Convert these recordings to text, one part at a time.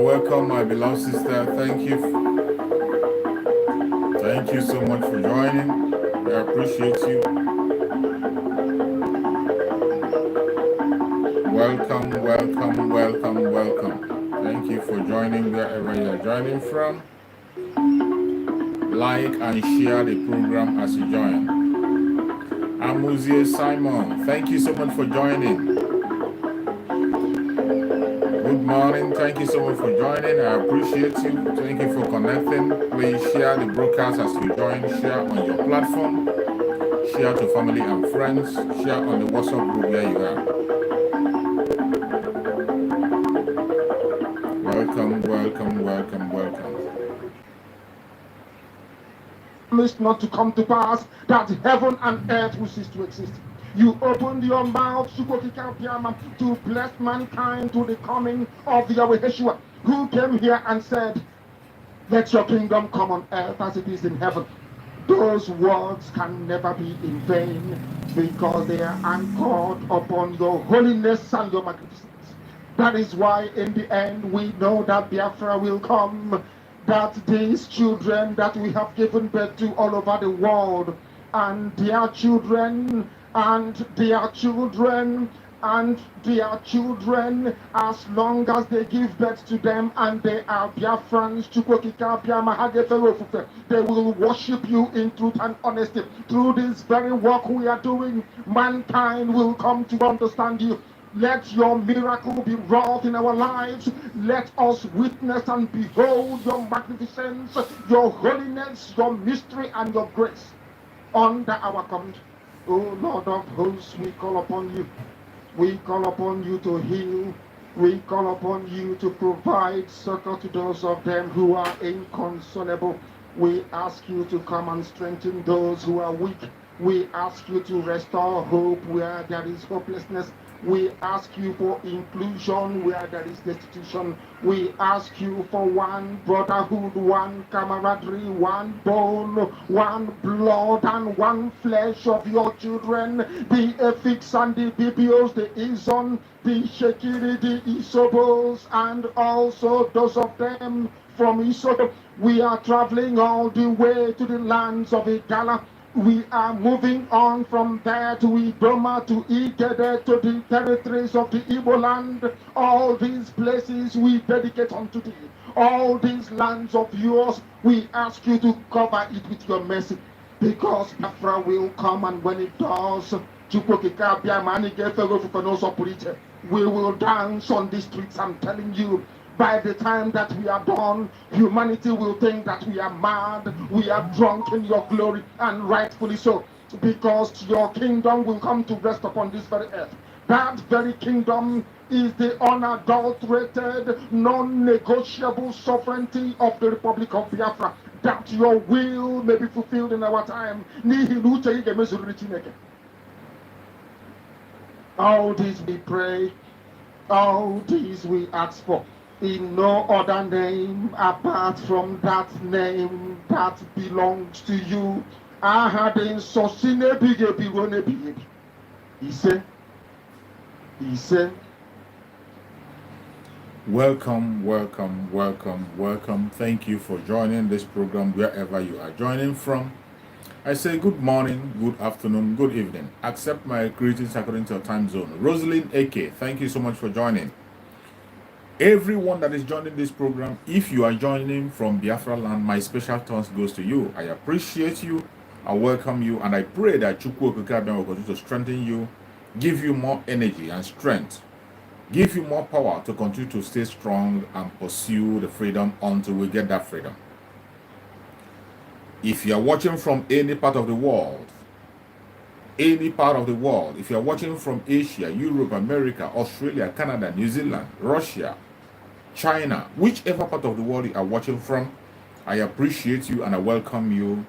Welcome, my beloved sister. Thank you so much for joining. I appreciate you. Welcome. Thank you for joining wherever you are joining from. Like and share the program as you join. Amuzie Simon, thank you so much for joining. Good morning. Thank you so much for joining. I appreciate you. Thank you for connecting. Please share the broadcast as you join. Share on your platform. Share to family and friends. Share on the WhatsApp group where you are. Welcome. Promised not to come to pass, that heaven and earth will cease to exist. You opened your mouth to bless mankind to the coming of the Yahweh Yeshua, who came here and said, let your kingdom come on earth as it is in heaven. Those words can never be in vain, because they are anchored upon your holiness and your magnificence. That is why in the end we know that Biafra will come, that these children that we have given birth to all over the world, and their children, and their children, and their children, as long as they give birth to them and they are Biafrans, they will worship you in truth and honesty. Through this very work we are doing, mankind will come to understand you. Let your miracle be wrought in our lives. Let us witness and behold your magnificence, your holiness, your mystery, and your grace under our command. O Lord of hosts, we call upon you. We call upon you to heal. We call upon you to provide succor to those of them who are inconsolable. We ask you to come and strengthen those who are weak. We ask you to restore hope where there is hopelessness. We ask you for inclusion where there is destitution. We ask you for one brotherhood, one camaraderie, one bone, one blood, and one flesh of your children. The Efiks and the Bibios, the Izon, the Shekiri, the Isobos, and also those of them from Isoto. We are traveling all the way to the lands of Igala. We are moving on from there to Idoma, to Igede, to the territories of the Igbo land. All these places we dedicate unto thee. All these lands of yours, we ask you to cover it with your mercy. Because Biafra will come, and when it does, we will dance on the streets. I'm telling you. By the time that we are done, humanity will think that we are mad, we are drunk in your glory, and rightfully so, because your kingdom will come to rest upon this very earth. That very kingdom is the unadulterated, non-negotiable sovereignty of the Republic of Biafra, that your will may be fulfilled in our time. All these we pray, all these we ask for, in no other name apart from that name that belongs to you. I had in Sosine Bige. He said, Welcome. Thank you for joining this program wherever you are joining from. I say good morning, good afternoon, good evening. Accept my greetings according to your time zone. Rosalind AK, thank you so much for joining. Everyone that is joining this program, if you are joining from Biafra land, my special thanks goes to you. I appreciate you. I welcome you, and I pray that Chukwu Okike will continue to strengthen you, give you more energy and strength, give you more power to continue to stay strong and pursue the freedom until we get that freedom. If you are watching from any part of the world, if you are watching from Asia, Europe, America, Australia, Canada, New Zealand, Russia, China, whichever part of the world you are watching from, I appreciate you and I welcome you.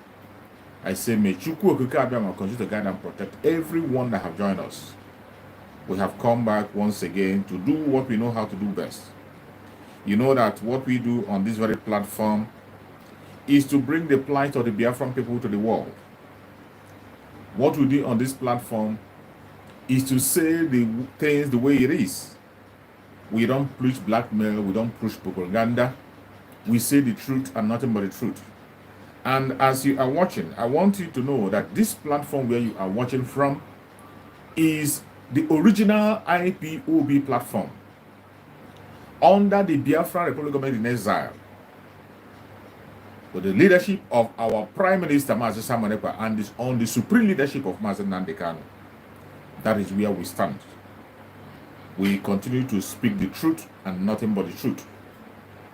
I say, may Chukwu Okike Abiama continue to guide and protect everyone that have joined us. We have come back once again to do what we know how to do best. You know that what we do on this very platform is to bring the plight of the Biafran people to the world. What we do on this platform is to say the things the way it is. We don't preach blackmail, we don't push propaganda. We say the truth and nothing but the truth. And as you are watching, I want you to know that this platform where you are watching from is the original IPOB platform under the Biafran Republic Government in Exile, with the leadership of our Prime Minister Mazi Samanepa and this on the supreme leadership of Mazi Nnamdi Kanu. That is where we stand. We continue to speak the truth and nothing but the truth.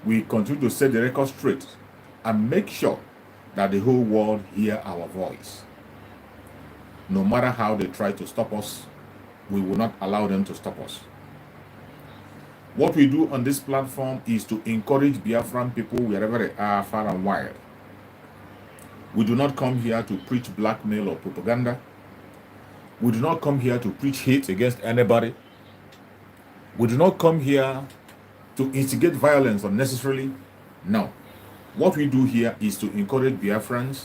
We continue to set the record straight and make sure that the whole world hear our voice. No matter how they try to stop us, we will not allow them to stop us. What we do on this platform is to encourage Biafran people wherever they are, far and wide. We do not come here to preach blackmail or propaganda. We do not come here to preach hate against anybody. We do not come here to instigate violence unnecessarily. No. What we do here is to encourage Biafrans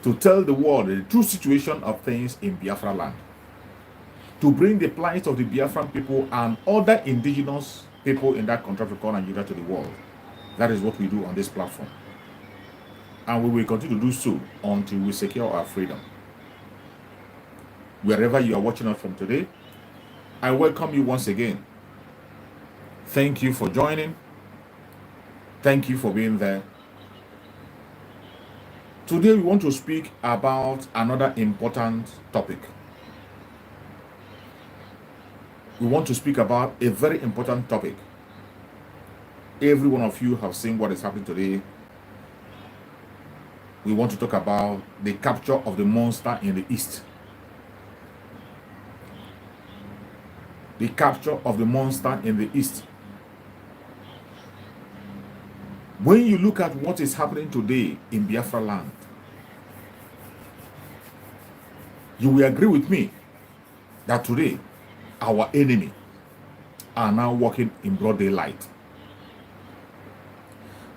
to tell the world the true situation of things in Biafra land, to bring the plight of the Biafran people and other indigenous people in that country called Nigeria to the world. That is what we do on this platform. And we will continue to do so until we secure our freedom. Wherever you are watching us from today, I welcome you once again. Thank you for joining. Thank you for being there. Today we want to speak about another important topic. We want to speak about a very important topic. Every one of you have seen what is happening today. We want to talk about the capture of the monster in the east. The capture of the monster in the east. When you look at what is happening today in Biafra land, you will agree with me that today our enemy are now walking in broad daylight.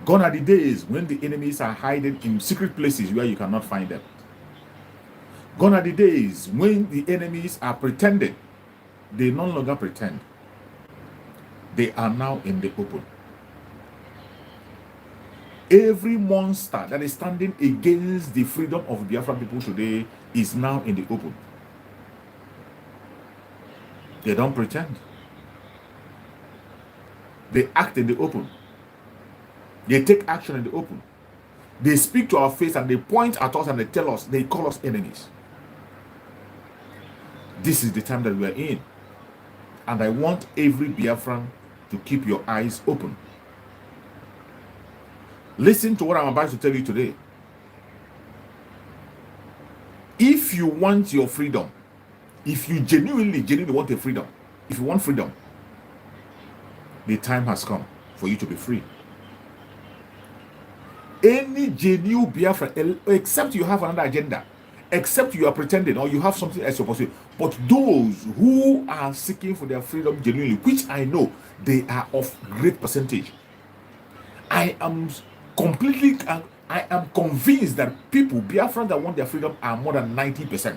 Gone are the days when the enemies are hiding in secret places where you cannot find them. Gone are the days when the enemies are pretending. They no longer pretend. They are now in the open. Every monster that is standing against the freedom of Biafran people today is now in the open. They don't pretend. They act in the open. They take action in the open. They speak to our face and they point at us and they tell us, they call us enemies. This is the time that we are in. And I want every Biafran to keep your eyes open. Listen to what I'm about to tell you today. If you want your freedom, if you genuinely want a freedom, if you want freedom, the time has come for you to be free. Any genuine Biafran, except you have another agenda, except you are pretending or you have something else you're pursuing, but those who are seeking for their freedom genuinely, which I know they are of great percentage, I am convinced that people, Biafran that want their freedom, are more than 90%.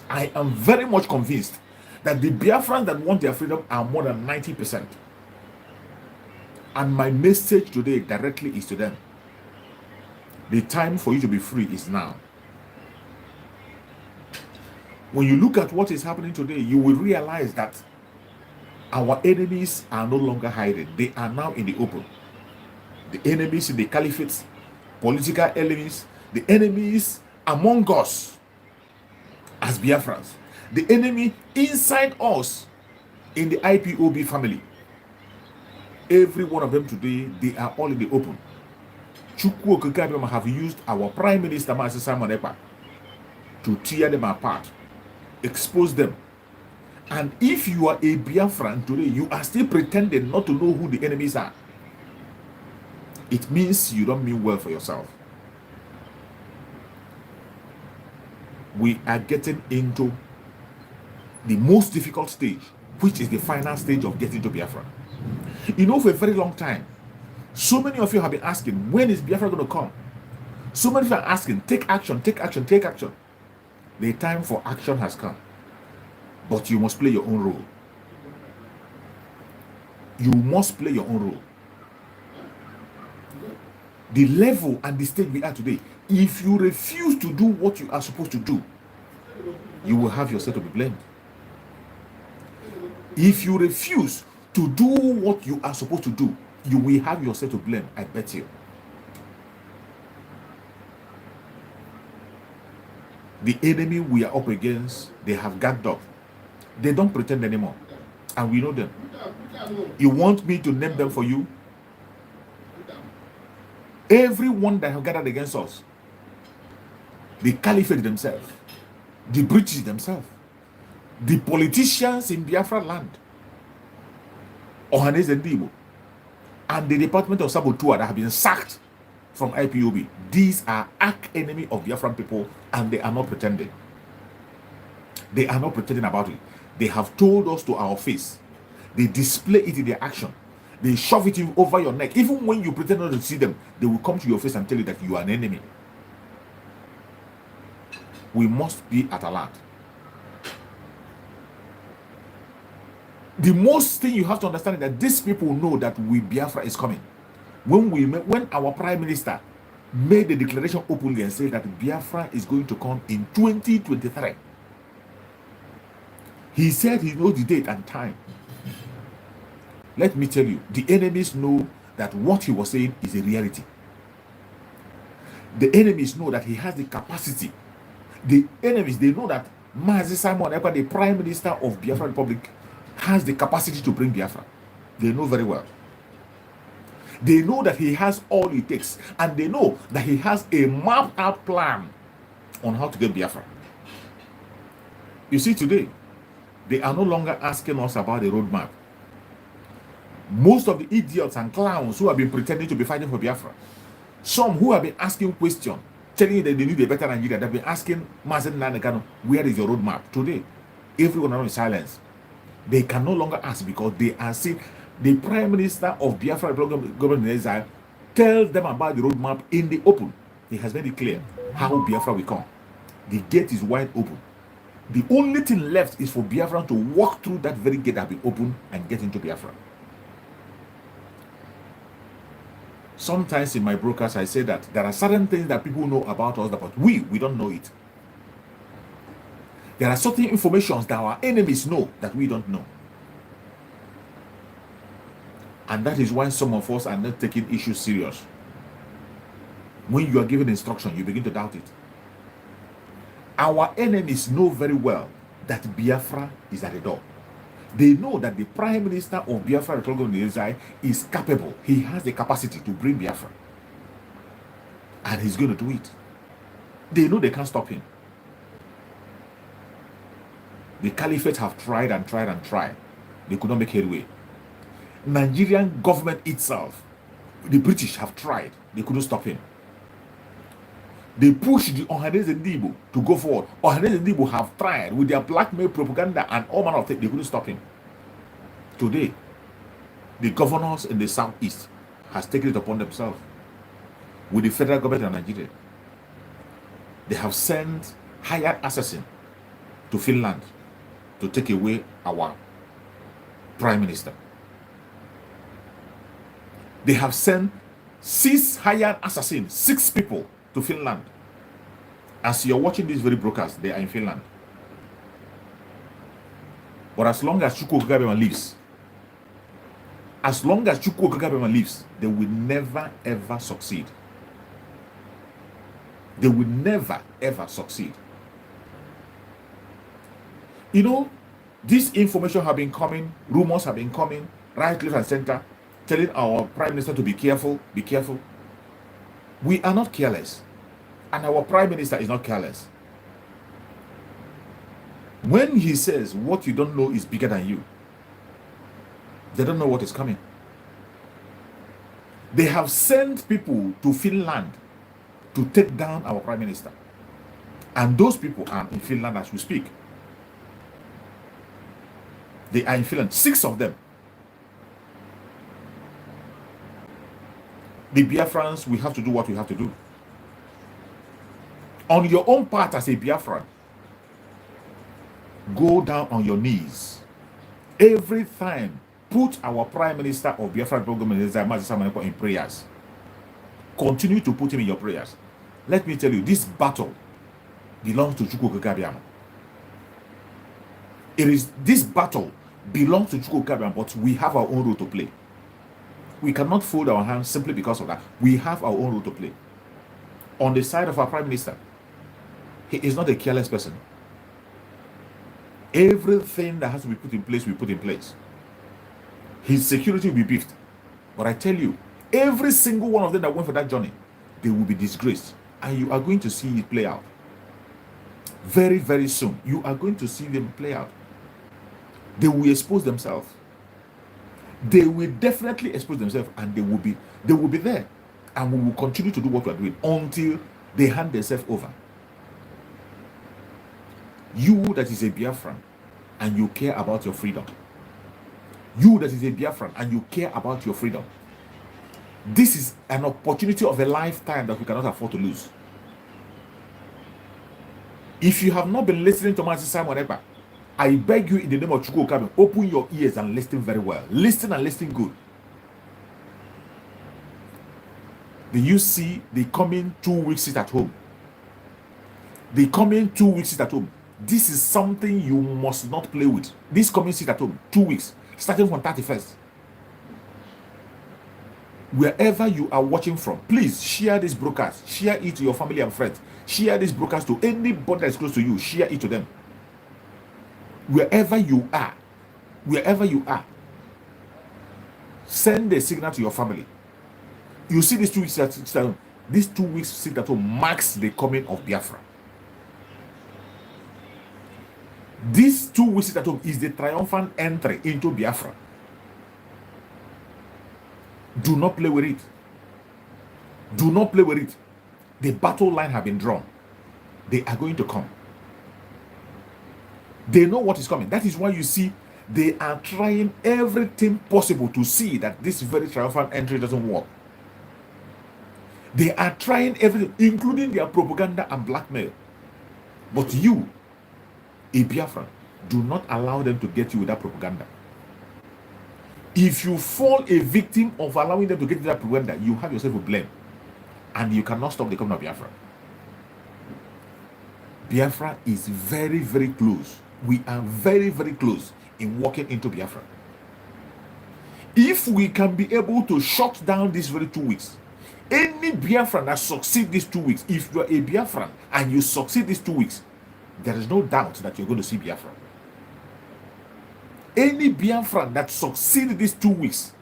I am very much convinced that the Biafran that want their freedom are more than 90%. And my message today directly is to them. The time for you to be free is now. When you look at what is happening today, you will realize that Our enemies are no longer hiding. They are now in the open. The enemies in the caliphates, political enemies, the enemies among us as Biafrans, the enemy inside us in the IPOB family. Every one of them today, they are all in the open. Chukwu Okeke have used our Prime Minister, Master Simon Ekpa, to tear them apart, expose them. And if you are a Biafran today, you are still pretending not to know who the enemies are. It means you don't mean well for yourself. We are getting into the most difficult stage, which is the final stage of getting to Biafra. You know, for a very long time, so many of you have been asking, when is Biafra going to come? So many of you are asking, take action, take action, take action. The time for action has come. But you must play your own role. You must play your own role. The level and the stage we are today, if you refuse to do what you are supposed to do, you will have yourself to be blamed. If you refuse to do what you are supposed to do, you will have yourself to blame, I bet you. The enemy we are up against, they have gagged up. They don't pretend anymore. And we know them. You want me to name them for you? Everyone that have gathered against us, the caliphate themselves, the British themselves, the politicians in Biafra land, Ohanes and Dibo, and the Department of Sabotage that have been sacked from IPOB. These are arch enemy of Biafran people, and they are not pretending. They are not pretending about it. They have told us to our face. They display it in their action. They shove it over your neck. Even when you pretend not to see them, they will come to your face and tell you that you are an enemy. We must be at alert. The most thing you have to understand is that these people know that Biafra is coming. When our Prime Minister made the declaration openly and said that Biafra is going to come in 2023, he said he knows the date and time. Let me tell you, the enemies know that what he was saying is a reality. The enemies know that he has the capacity. The enemies, they know that Mazi Simon Ekpa, the Prime Minister of Biafra Republic, has the capacity to bring Biafra. They know very well. They know that he has all it takes, and they know that he has a mapped out plan on how to get Biafra. You see, today, they are no longer asking us about the roadmap. Most of the idiots and clowns who have been pretending to be fighting for Biafra, some who have been asking questions, telling you that they need a better Nigeria, they've been asking Mazen Nanekano, where is your roadmap? Today, everyone is in silence. They can no longer ask because they are seeing the Prime Minister of Biafra government in exile tells them about the roadmap in the open. He has made it clear how Biafra will come. The gate is wide open. The only thing left is for Biafra to walk through that very gate that will be open and get into Biafra. Sometimes in my broadcast, I say that there are certain things that people know about us, but we don't know it. There are certain informations that our enemies know that we don't know. And that is why some of us are not taking issues serious. When you are given instruction, you begin to doubt it. Our enemies know very well that Biafra is at the door. They know that the Prime Minister of Biafra Republic is capable. He has the capacity to bring Biafra. And he's going to do it. They know they can't stop him. The Caliphate have tried and tried and tried. They could not make headway. Nigerian government itself, the British have tried. They couldn't stop him. They pushed the Ohanes and Dibo to go forward. Ohanes and Dibo have tried with their blackmail propaganda and all manner of things. They couldn't stop him. Today, the governors in the southeast has taken it upon themselves with the federal government of Nigeria. They have sent hired assassins to Finland to take away our Prime Minister. They have sent 6 hired assassins, 6 people to Finland. As you're watching this very broadcast, they are in Finland. But as long as Chukwu Okeke lives, As long as Chukwu Okeke Abiama lives, they will never ever succeed. They will never ever succeed. You know, this information have been coming, rumors have been coming, right, left, and center, telling our Prime Minister to be careful, be careful. We are not careless, and our Prime Minister is not careless. When he says what you don't know is bigger than you, they don't know what is coming. They have sent people to Finland to take down our Prime Minister, and those people are in Finland as we speak. They are in Finland, 6 of them. The Biafrans, we have to do what we have to do. On your own part as a Biafran, go down on your knees. Every time, put our Prime Minister of Biafran in prayers. Continue to put him in your prayers. Let me tell you, this battle belongs to Chukwu Okeke Abiama. This battle belongs to Chukwu Okeke Abiama, but we have our own role to play. We cannot fold our hands simply because of that. We have our own role to play. On the side of our Prime Minister, he is not a careless person. Everything that has to be put in place, we put in place. His security will be beefed. But I tell you, every single one of them that went for that journey, they will be disgraced. And you are going to see it play out. Very, very soon, you are going to see them play out. They will expose themselves. They will definitely expose themselves, and they will be there. And we will continue to do what we are doing until they hand themselves over. You that is a Biafran and you care about your freedom. You that is a Biafran and you care about your freedom. This is an opportunity of a lifetime that we cannot afford to lose. If you have not been listening to Master Simon Ekpa, I beg you in the name of Chukwu Okeke, open your ears and listen very well. Listen and listen good. Do you see the coming 2 weeks sit at home? The coming 2 weeks sit at home. This is something you must not play with. This coming sit at home, 2 weeks, starting from 31st. Wherever you are watching from, please share this broadcast. Share it to your family and friends. Share this broadcast to anybody that is close to you. Share it to them. Wherever you are, send a signal to your family. You see these 2 weeks at home. These 2 weeks sit at home marks the coming of Biafra. This 2 weeks sit at home is the triumphant entry into Biafra. Do not play with it. Do not play with it. The battle line have been drawn. They are going to come. They know what is coming. That is why you see they are trying everything possible to see that this very triumphant entry doesn't work. They are trying everything, including their propaganda and blackmail. But you, a Biafran, do not allow them to get you with that propaganda. If you fall a victim of allowing them to get you that propaganda, you have yourself to blame. And you cannot stop the coming of Biafra. Biafra is very, very close. We are very, very close in walking into Biafra. If we can be able to shut down these very 2 weeks, any Biafran that succeeds these 2 weeks, if you are a Biafran and you succeed these 2 weeks, there is no doubt that you're going to see Biafra. Any Biafran that succeeds these 2 weeks,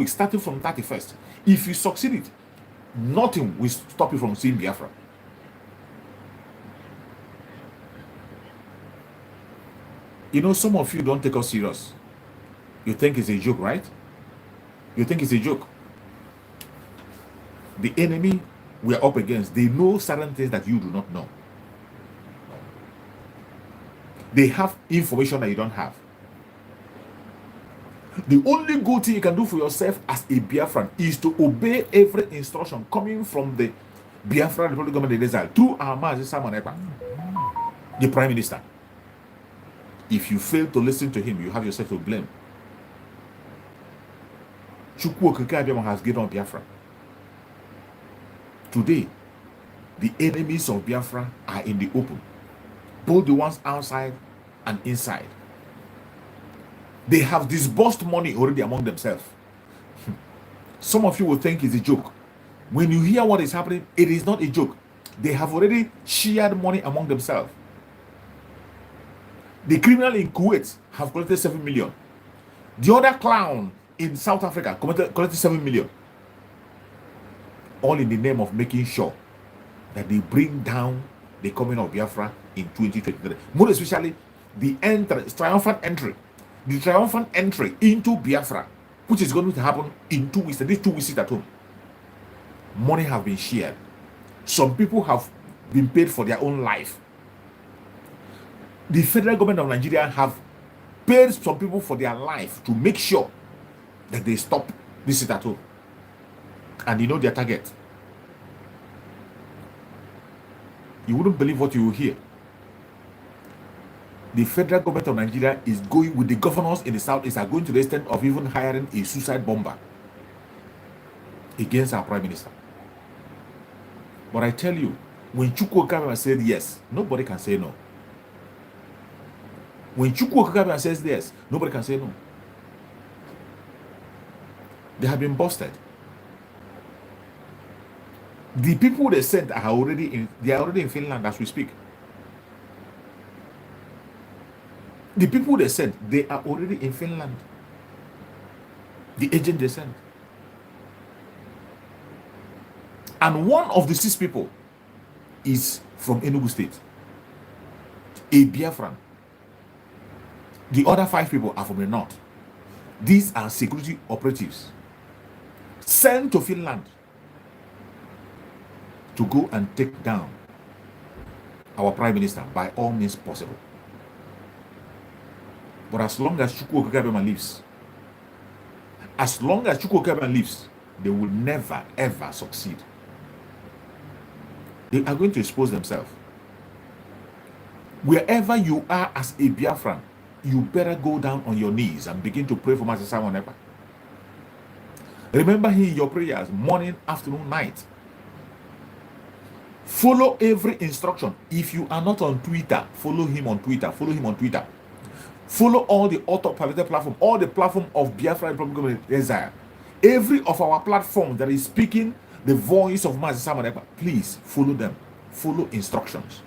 starting from 31st, if you succeed it, nothing will stop you from seeing Biafra. You know, some of you don't take us serious. You think it's a joke, right? You think it's a joke. The enemy we are up against, they know certain things that you do not know. They have information that you don't have. The only good thing you can do for yourself as a Biafran is to obey every instruction coming from the Biafran Republic Government of Israel through our Master Simon Ekpa, the Prime Minister. If you fail to listen to him, you have yourself to blame. Chukwu Okeke Abiama has given up Biafra. Today, the enemies of Biafra are in the open, both the ones outside and inside. They have disbursed money already among themselves. Some of you will think it's a joke. When you hear what is happening, it is not a joke. They have already shared money among themselves. The criminal in Kuwait have collected 7 million. The other clown in South Africa collected 7 million. All in the name of making sure that they bring down the coming of Biafra in 2023. More especially the triumphant entry into Biafra, which is going to happen in 2 weeks. These 2 weeks at home. Money have been shared. Some people have been paid for their own life. The federal government of Nigeria have paid some people for their life to make sure that they stop this at home. And you know their target. You wouldn't believe what you will hear. The federal government of Nigeria is going with the governors in the southeast are going to the extent of even hiring a suicide bomber against our prime minister. But I tell you, when Chukwu Okabema said yes, nobody can say no. When Chukwu Okabema says yes, nobody can say no. They have been busted. The people they sent are already in Finland as we speak. The people they sent, they are already in Finland. The agent they sent. And one of the 6 people is from Enugu State, a Biafran. The other 5 people are from the north. These are security operatives sent to Finland to go and take down our prime minister by all means possible. But as long as Chukwu Okabema lives, they will never ever succeed. They are going to expose themselves. Wherever you are as a Biafran, you better go down on your knees and begin to pray for Master Simon Ekpa. Remember him in your prayers, morning, afternoon, night. Follow every instruction. If you are not on Twitter, follow him on Twitter. Follow all the auto-populated platform, all the platform of Biafra Republic of Desire. Every of our platform that is speaking the voice of Master Simon Ekpa, please follow them. Follow instructions.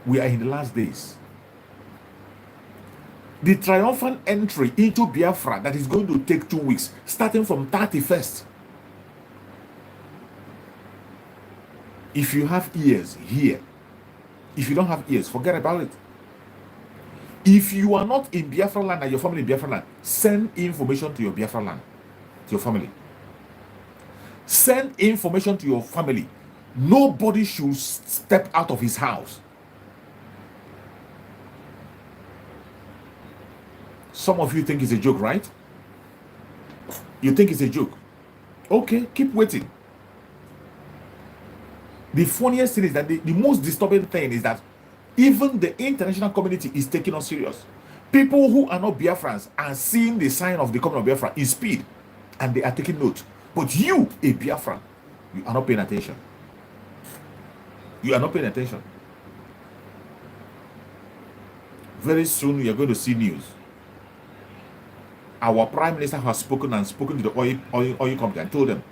We are in the last days. The triumphant entry into Biafra that is going to take 2 weeks, starting from 31st. If you have ears, hear. If you don't have ears, forget about it. If you are not in Biafra land and your family in Biafra land, send information to your Biafra land, to your family. Send information to your family. Nobody should step out of his house. Some of you think it's a joke, right? You think it's a joke. Okay, keep waiting. The funniest thing is that the most disturbing thing is that even the international community is taking us serious. People who are not Biafrans are seeing the sign of the coming of Biafra in speed, and they are taking note. But you, a Biafran, you are not paying attention. You are not paying attention. Very soon, you are going to see news. Our prime minister has spoken to the oil company and told them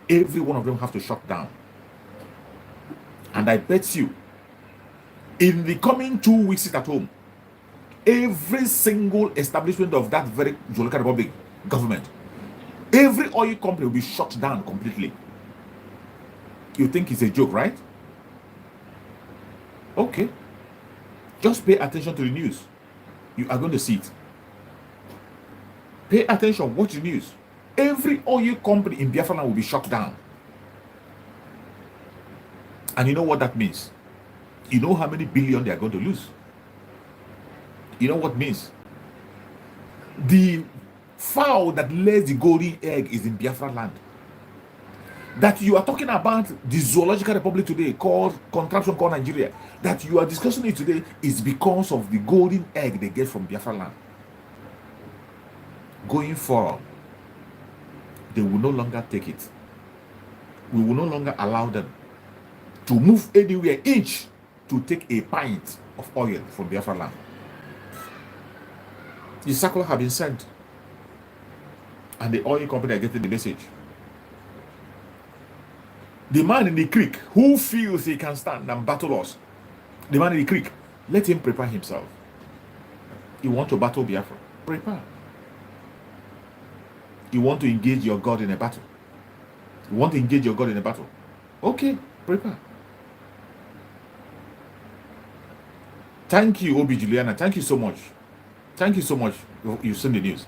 every one of them have to shut down. And I bet you, in the coming 2 weeks at home, every single establishment of that very Zuluka Republic government, every oil company will be shut down completely. You think it's a joke, right? Okay. Just pay attention to the news. You are going to see it. Pay attention, watch the news. Every oil company in Biafra will be shut down. And you know what that means? You know how many billion they are going to lose? You know what it means? The fowl that lays the golden egg is in Biafra land. That you are talking about the zoological republic today, called contraption called Nigeria, that you are discussing it today is because of the golden egg they get from Biafra land. Going forward, they will no longer take it. We will no longer allow them to move anywhere inch to take a pint of oil from Biafra land. The circular have been sent, and the oil company are getting the message. The man in the creek who feels he can stand and battle us, the man in the creek, let him prepare himself. You want to battle Biafra? Prepare. You want to engage your God in a battle? You want to engage your God in a battle? Okay, prepare. Thank you, Obi Juliana. Thank you so much. Thank you so much. You've seen the news.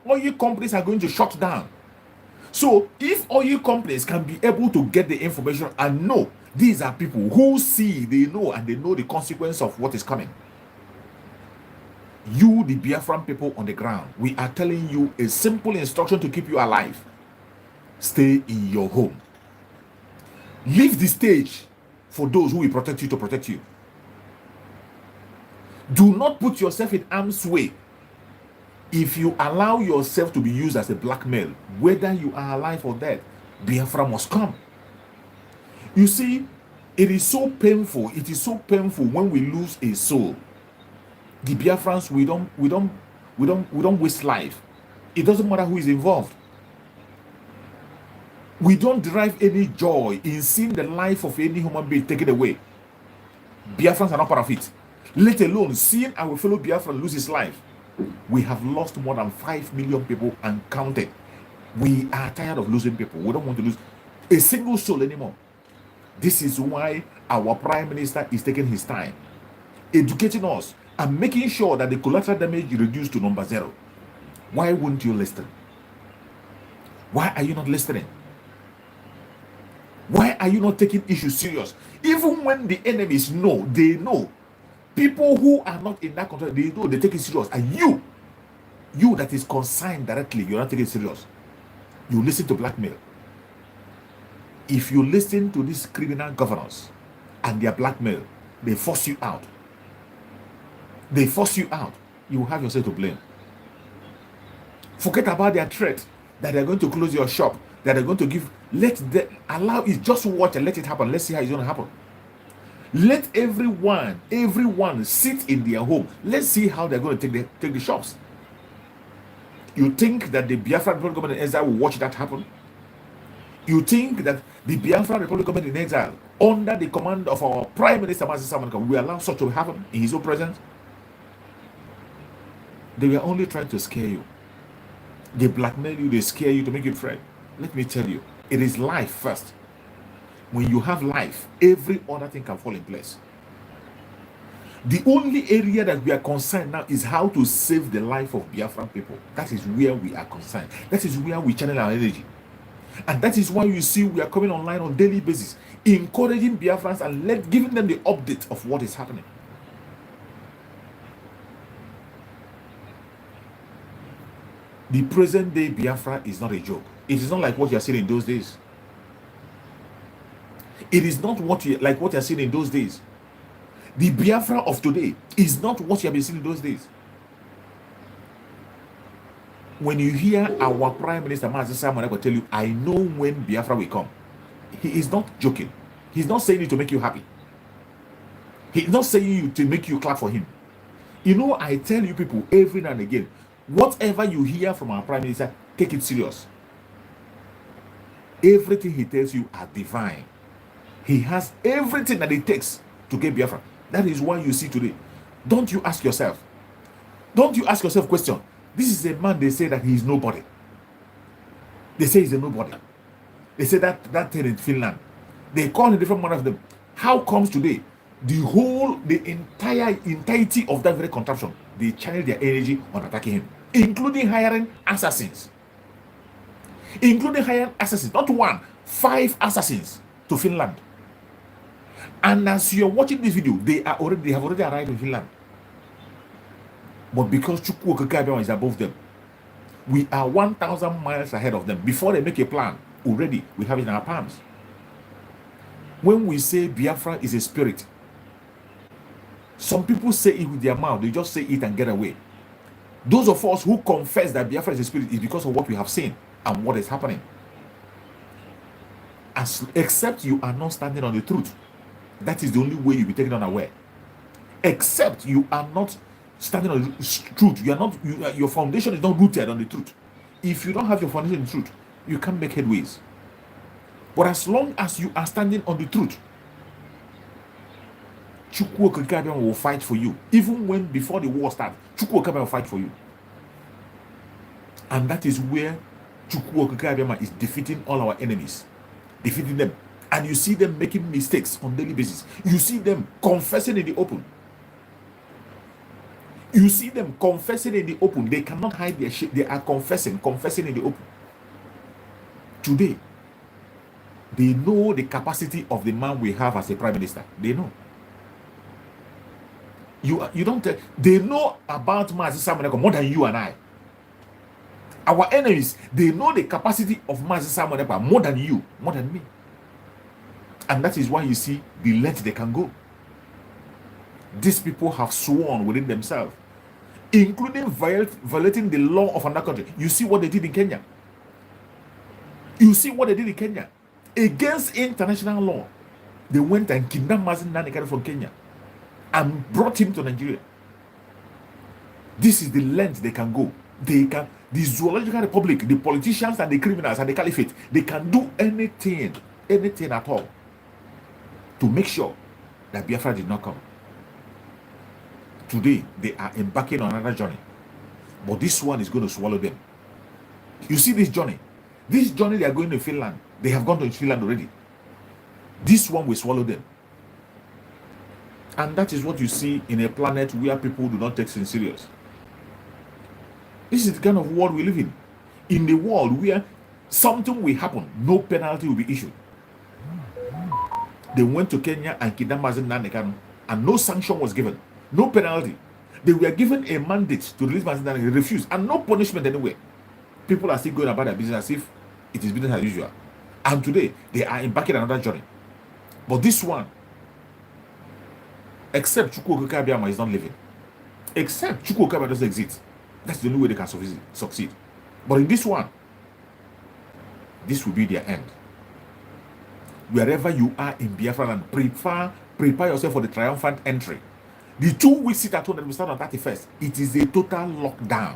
Oil companies are going to shut down. So if oil companies can be able to get the information and know these are people who see, they know, and they know the consequence of what is coming. You, the Biafran people on the ground, we are telling you a simple instruction to keep you alive. Stay in your home. Leave the stage for those who will protect you to protect you. Do not put yourself in harm's way. If you allow yourself to be used as a blackmail, whether you are alive or dead, Biafra must come. You see, it is so painful. It is so painful when we lose a soul. The Biafrans, we don't waste life. It doesn't matter who is involved. We don't derive any joy in seeing the life of any human being taken away. Biafrans are not part of it. Let alone seeing our fellow Biafran lose his life. We have lost more than 5 million people and counted. We are tired of losing people. We don't want to lose a single soul anymore. This is why our Prime Minister is taking his time, educating us and making sure that the collateral damage is reduced to number 0. Why wouldn't you listen? Why are you not listening? Why are you not taking issues serious? Even when the enemies know, they know. People who are not in that control, they know, they take it serious. And you that is consigned directly, you're not taking it serious. You listen to blackmail. If you listen to these criminal governors and their blackmail, they force you out. They force you out. You will have yourself to blame. Forget about their threat that they're going to close your shop, that they're going to give. Allow it. Just watch and let it happen. Let's see how it's going to happen. Let everyone sit in their home. Let's see how they're going to take the shops. You think that the Biafran Republic government in exile will watch that happen? You think that the Biafran Republic government in exile, under the command of our Prime Minister Mazi Samanka, will allow such to happen in his own presence? They were only trying to scare you. They blackmail you, they scare you to make you afraid. Let me tell you, it is life first. When you have life, every other thing can fall in place. The only area that we are concerned now is how to save the life of Biafran people. That is where we are concerned. That is where we channel our energy. And that is why you see we are coming online on a daily basis, encouraging Biafrans and giving them the update of what is happening. The present day Biafra is not a joke. It is not like what you are seeing in those days. It is not like what you are seeing in those days. The Biafra of today is not what you have been seeing in those days. When you hear our Prime Minister Mazi Simon tell you, I know when Biafra will come, he is not joking. He's not saying it to make you happy. He's not saying it to make you clap for him. You know, I tell you people every now and again, whatever you hear from our Prime Minister, take it serious. Everything he tells you are divine. He has everything that it takes to get Biafra. That is why you see today. Don't you ask yourself question. This is a man, they say that he is nobody. They say he's a nobody. They say that thing in Finland. They call a different one of them. How comes today the entirety of that very contraption, they channel their energy on attacking him, including hiring assassins. Not 1, 5 assassins to Finland. And as you're watching this video, they have already arrived in Finland. But because Chukwu Okeke is above them, we are 1,000 miles ahead of them. Before they make a plan, already we have it in our palms. When we say Biafra is a spirit, some people say it with their mouth. They just say it and get away. Those of us who confess that Biafra is a spirit is because of what we have seen and what is happening. Except you are not standing on the truth. That is the only way you'll be taken unaware. Except you are not standing on the truth. You are not. Your foundation is not rooted on the truth. If you don't have your foundation in truth, you can't make headways. But as long as you are standing on the truth, Chukwu Okike Abiyama will fight for you. Even when before the war starts, Chukwu Okike Abiyama will fight for you. And that is where Chukwu Okike Abiyama is defeating all our enemies. Defeating them. And you see them making mistakes on a daily basis. You see them confessing in the open. You see them confessing in the open. They cannot hide their shit. They are confessing in the open. Today, they know the capacity of the man we have as a prime minister. They know. You don't tell. They know about Mazi Samoneko more than you and I. Our enemies, they know the capacity of Mazi Samoneko more than you, more than me. And that is why you see the length they can go. These people have sworn within themselves, including violating the law of another country. You see what they did in Kenya. You see what they did in Kenya. Against international law, they went and kidnapped Mazi Samoneko from Kenya and brought him to Nigeria. This is the length they can go. They can, the Zoological Republic, the politicians and the criminals and the caliphate, they can do anything at all to make sure that Biafra did not come. Today, they are embarking on another journey. But this one is going to swallow them. You see this journey? This journey, they are going to Finland. They have gone to Finland already. This one will swallow them. And that is what you see in a planet where people do not take things serious. This is the kind of world we live in. In the world where something will happen, no penalty will be issued. They went to Kenya and kidnapped Mazi Samoneko, and no sanction was given. No penalty. They were given a mandate to release Mazi Samoneko. They refused, and no punishment anywhere. People are still going about their business as if it is business as usual. And today, they are embarking on another journey. But this one, except Chukwu Okike Abiyama is not living. Except Chukwu Okike Abiyama doesn't exist. That's the only way they can succeed. But in this one, this will be their end. Wherever you are in Biafra land, prepare yourself for the triumphant entry. The 2 weeks sit at home that we start on 31st, it is a total lockdown.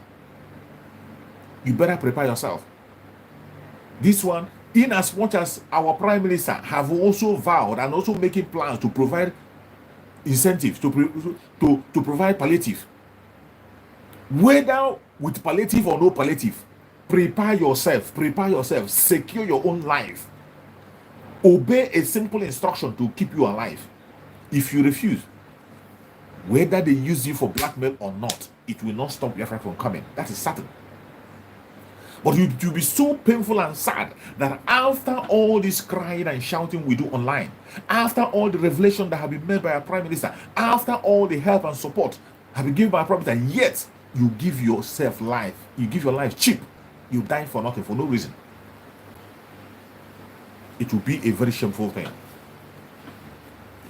You better prepare yourself. This one, in as much as our prime minister have also vowed and also making plans to provide incentives, to provide palliative, whether with palliative or no palliative, prepare yourself, secure your own life. Obey a simple instruction to keep you alive. If you refuse, whether they use you for blackmail or not, it will not stop Biafra from coming. That is certain. But it will be so painful and sad that after all this crying and shouting we do online, after all the revelation that have been made by our prime minister, after all the help and support have been given by our prime minister, yet you give yourself life. You give your life cheap. You die for nothing, for no reason. It will be a very shameful thing.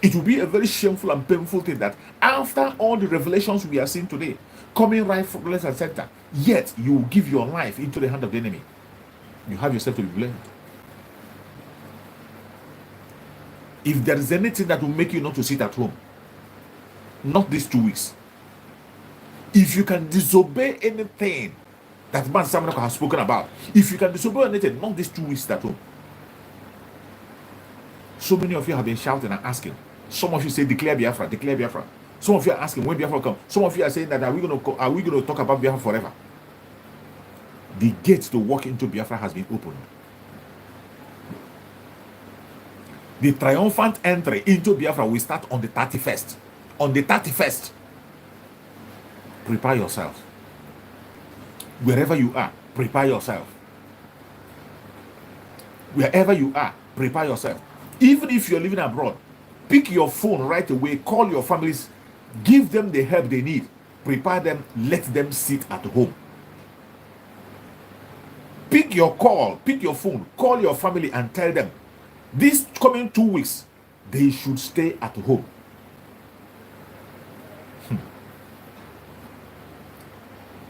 It will be a very shameful and painful thing that after all the revelations we are seeing today, coming right from left and center, yet you will give your life into the hand of the enemy. You have yourself to be blamed. If there is anything that will make you not to sit at home, not these 2 weeks. If you can disobey anything that Mazi Samoneko has spoken about, if you can disobey anything, not these 2 weeks at home. So many of you have been shouting and asking. Some of you say, declare Biafra, declare Biafra. Some of you are asking, when Biafra will come. Some of you are saying that, are we going to talk about Biafra forever? The gate to walk into Biafra has been opened. The triumphant entry into Biafra will start on the 31st. On the 31st. Prepare yourself. Wherever you are, prepare yourself. Wherever you are, prepare yourself. Even if you're living abroad, pick your phone right away, call your families, give them the help they need, prepare them, let them sit at home. Pick your phone, call your family and tell them, these coming 2 weeks, they should stay at home.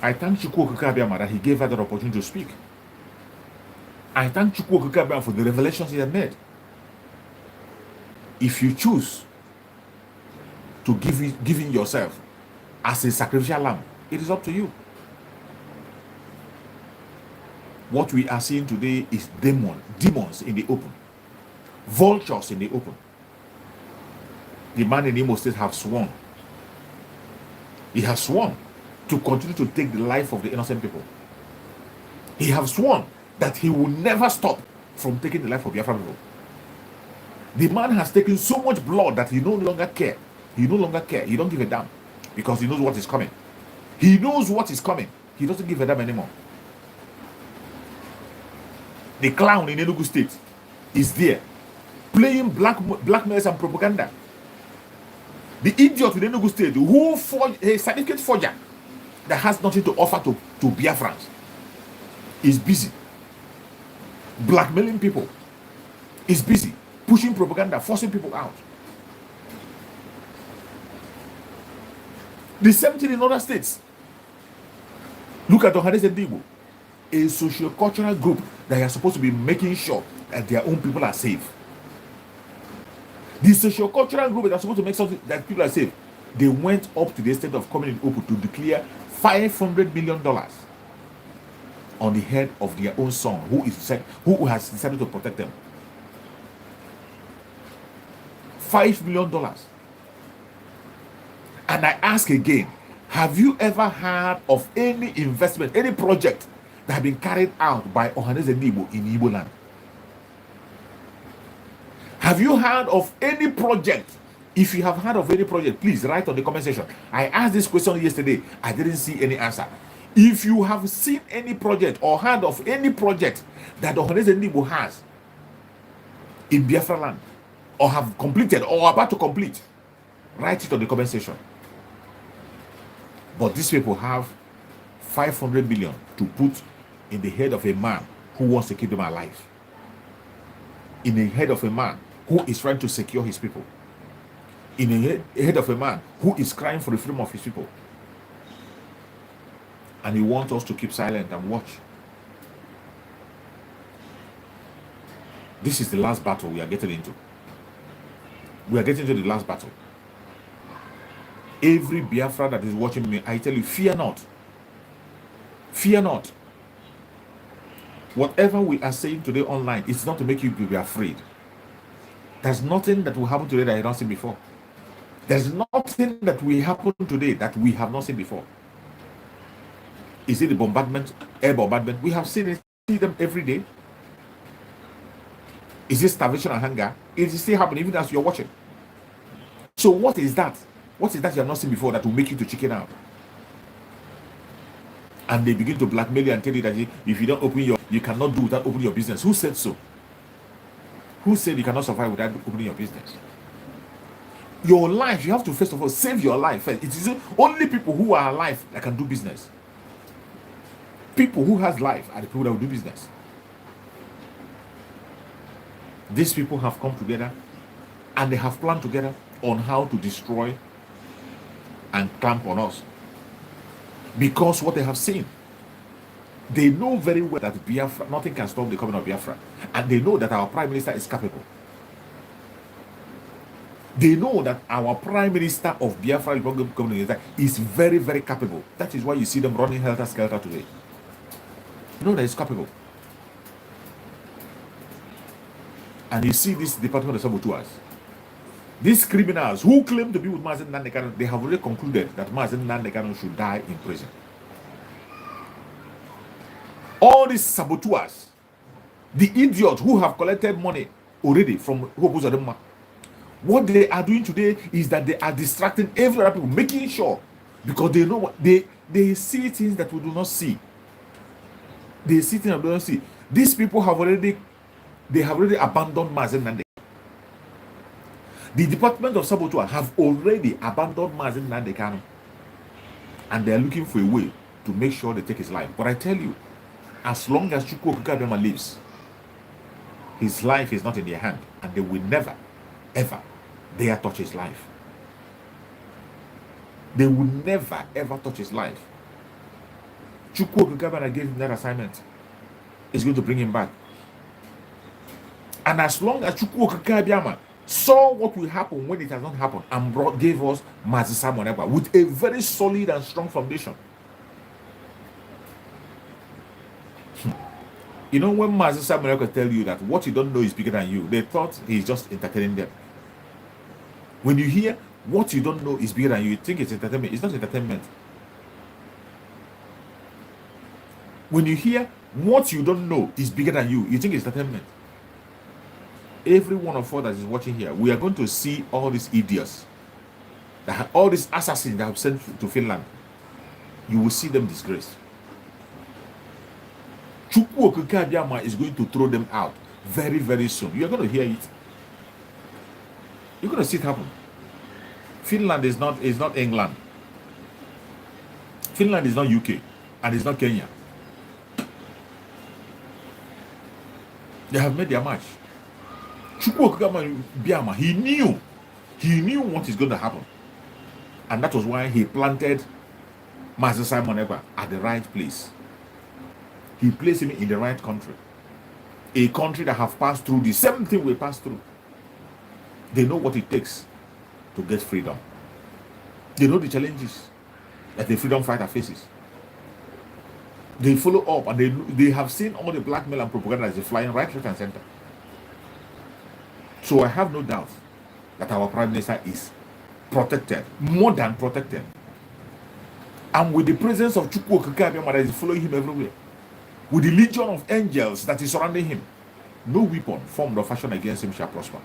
I thank Chukwu Okike Abiyama that he gave her that opportunity to speak. I thank Chukwu Okike Abiyama for the revelations he had made. If you choose to give in yourself, as a sacrificial lamb. It is up to you. What we are seeing today is demons in the open, vultures in the open. The man in Imo State have sworn. He has sworn to continue to take the life of the innocent people. He has sworn that he will never stop from taking the life of Biafran people. The man has taken so much blood that he no longer care. He no longer care. He don't give a damn because he knows what is coming. He knows what is coming. He doesn't give a damn anymore. The clown in Enugu State is there playing blackmails and propaganda. The idiot in Enugu State who forged a certificate forger that has nothing to offer to Biafrans is busy blackmailing people, is busy pushing propaganda, forcing people out. The same thing in other states. Look at Ohanes and Digo, a socio-cultural group that are supposed to be making sure that their own people are safe. The socio-cultural group that are supposed to make sure that people are safe, they went up to the extent of coming in open to declare $500 million on the head of their own son, who has decided to protect them. $5 million. And I ask again, have you ever heard of any investment, any project that have been carried out by Ohanes and Igbo in Igbo land? Have you heard of any project? If you have heard of any project, please write on the comment section. I asked this question yesterday. I didn't see any answer. If you have seen any project or heard of any project that Ohanes and Igbo has in Biafra land, or have completed or about to complete, write it on the comment section. But these people have 500 million to put in the head of a man who wants to keep them alive, in the head of a man who is trying to secure his people, in the head of a man who is crying for the freedom of his people. And he wants us to keep silent and watch. This is the last battle we are getting into. We are getting into the last battle. Every Biafra that is watching me, I tell you, fear not. Fear not. Whatever we are saying today online, it's not to make you be afraid. There's nothing that will happen today that I have not seen before. There's nothing that will happen today that we have not seen before. Is it the bombardment, air bombardment? We have seen them every day. Is it starvation and hunger? It is still happening even as you're watching. So what is that? What is that you have not seen before that will make you to chicken out? And they begin to blackmail you and tell you that if you don't open you cannot do without opening your business. Who said so? Who said you cannot survive without opening your business? Your life, you have to first of all save your life first. It is only people who are alive that can do business. People who has life are the people that will do business. These people have come together and they have planned together on how to destroy and clamp on us. Because what they have seen, they know very well that Biafra, nothing can stop the coming of Biafra. And they know that our Prime Minister is capable. They know that our Prime Minister of Biafra is very, very capable. That is why you see them running helter-skelter today. You know that he's capable. And you see this Department of Saboteurs. These criminals who claim to be with Mazen Nandekano, they have already concluded that Mazen Nandekano should die in prison. All these saboteurs, the idiots who have collected money already from Hobuzadema, what they are doing today is that they are distracting every other people, making sure, because they know what they see things that we do not see. They see things that we do not see. These people have already abandoned Mazen Nandekano. The Department of Sabotage have already abandoned Mazen Nandekano, and they are looking for a way to make sure they take his life. But I tell you, as long as Chukwu Okikabema lives, his life is not in their hand, and they will never, ever dare touch his life. They will never, ever touch his life. Chukwu Okikabema gave him that assignment. It's going to bring him back. And as long as Chukwu Okikabema saw what will happen when it has not happened, and gave us Mazi Simon Ekpa with a very solid and strong foundation. You know, when Mazi Simon Ekpa tell you that what you don't know is bigger than you, they thought he's just entertaining them. When you hear what you don't know is bigger than you, you think it's entertainment. It's not entertainment. When you hear what you don't know is bigger than you think it's entertainment. Every one of us that is watching here, we are going to see all these idiots, all these assassins that have sent to Finland. You will see them disgraced. Chukwu Okike Abiyama is going to throw them out very, very soon. You're going to hear it. You're going to see it happen. Finland is not England. Finland is not UK, and it's not Kenya. They have made their march. Chukwu Okike Abiyama, he knew what is going to happen, and that was why he planted Mazi Simon Ekpa at the right place. He placed him in the right country, a country that have passed through the same thing we passed through. They know what it takes to get freedom. They know the challenges that the freedom fighter faces. They follow up, and they have seen all the blackmail and propaganda that is flying right, left, and center. So I have no doubt that our Prime Minister is protected, more than protected. And with the presence of Chukwu Okike Abiyama that is following him everywhere, with the legion of angels that is surrounding him, no weapon formed or fashioned against him shall prosper.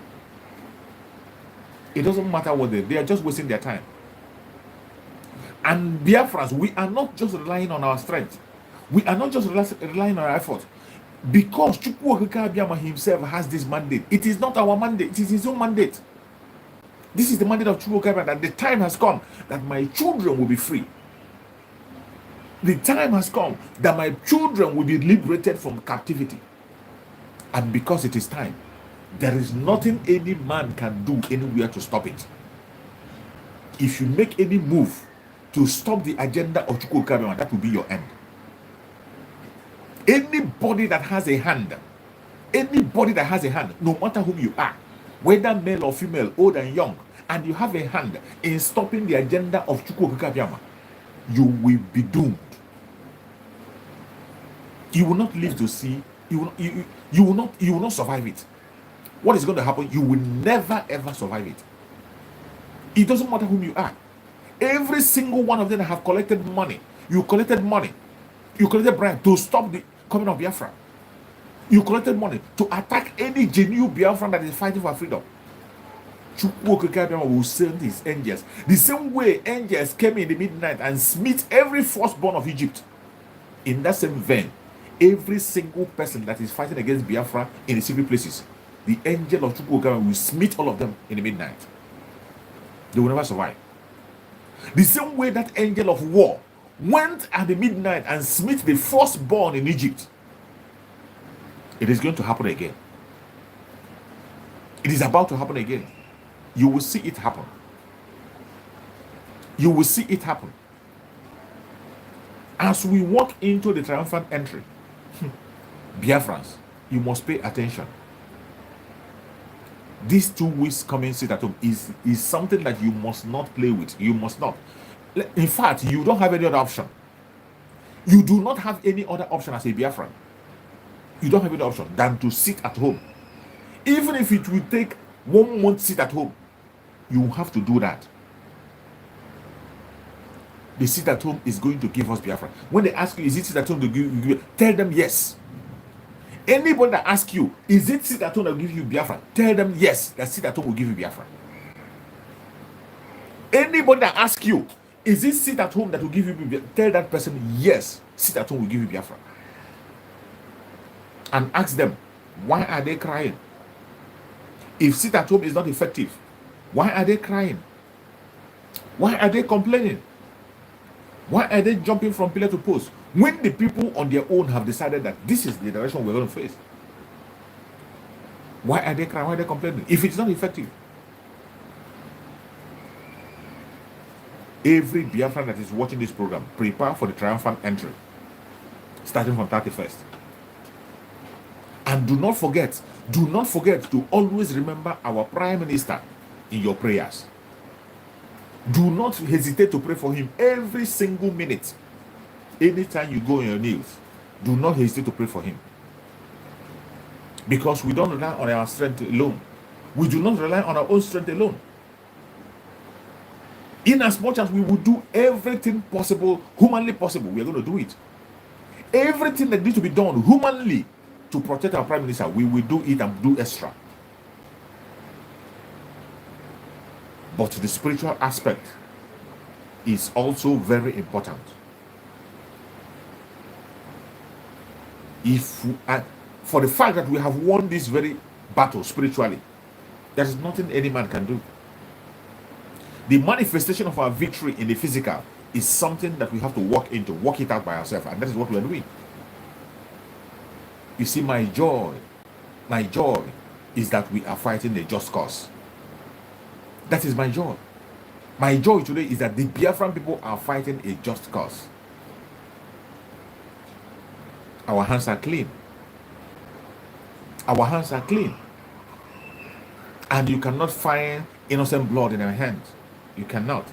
It doesn't matter what they are just wasting their time. And Biafrans, we are not just relying on our strength. We are not just relying on our effort. Because Chukwu Okike Abiyama himself has this mandate. It is not our mandate, it is his own mandate. This is the mandate of Chukwu Okike Abiyama, that the time has come that my children will be free. The time has come that my children will be liberated from captivity. And because it is time, there is nothing any man can do anywhere to stop it. If you make any move to stop the agenda of Chukwu Okike Abiyama, that will be your end. Anybody that has a hand, no matter who you are, whether male or female, old and young, and you have a hand in stopping the agenda of Chukwu Okike Abiyama, you will be doomed. You will not live to see, you will not survive it. What is going to happen? You will never ever survive it. It doesn't matter whom you are. Every single one of them have collected money. You collected bribe to stop the coming of Biafra. You collected money to attack any genuine Biafran that is fighting for freedom. Chukwu Okike Abiyama will send his angels the same way angels came in the midnight and smite every firstborn of Egypt. In that same vein, every single person that is fighting against Biafra in the secret places, the angel of Chukwu Okike Abiyama will smite all of them in the midnight. They will never survive. The same way that angel of war went at the midnight and smite the firstborn in Egypt, it is going to happen again. It is about to happen again. You will see it happen. You will see it happen. As we walk into the triumphant entry, Biafrans, you must pay attention. These 2 weeks coming sit at home is something that you must not play with. You must not. In fact, you don't have any other option. You do not have any other option as a Biafran. You don't have any option than to sit at home. Even if it will take 1 month sit at home, you have to do that. The sit at home is going to give us Biafra. When they ask you, is it sit at home to give you? Tell them yes. Anybody that asks you, is it sit at home that will give you Biafra? Tell them yes, that sit at home will give you Biafra. Anybody that asks you, is it sit at home that will give you Biafra? Tell that person yes, sit at home will give you Biafra. And ask them, why are they crying? If sit at home is not effective, why are they crying? Why are they complaining? Why are they jumping from pillar to post when the people on their own have decided that this is the direction we're going to face? Why are they crying? Why are they complaining? If it's not effective, every Biafran that is watching this program, prepare for the triumphant entry, starting from 31st. And do not forget Do not forget to always remember our Prime Minister in your prayers. Do not hesitate to pray for him every single minute. Anytime you go on your knees, do not hesitate to pray for him. Because we don't rely on our strength alone. We do not rely on our own strength alone. In as much as we will do everything possible, humanly possible, we are going to do it. Everything that needs to be done humanly to protect our Prime Minister, we will do it and do extra. But the spiritual aspect is also very important. If for the fact that we have won this very battle spiritually, there is nothing any man can do. The manifestation of our victory in the physical is something that we have to walk it out by ourselves, and that is what we are doing. You see, my joy is that we are fighting a just cause. That is my joy. My joy today is that the Biafran people are fighting a just cause. Our hands are clean. Our hands are clean. And you cannot find innocent blood in our hands. You cannot.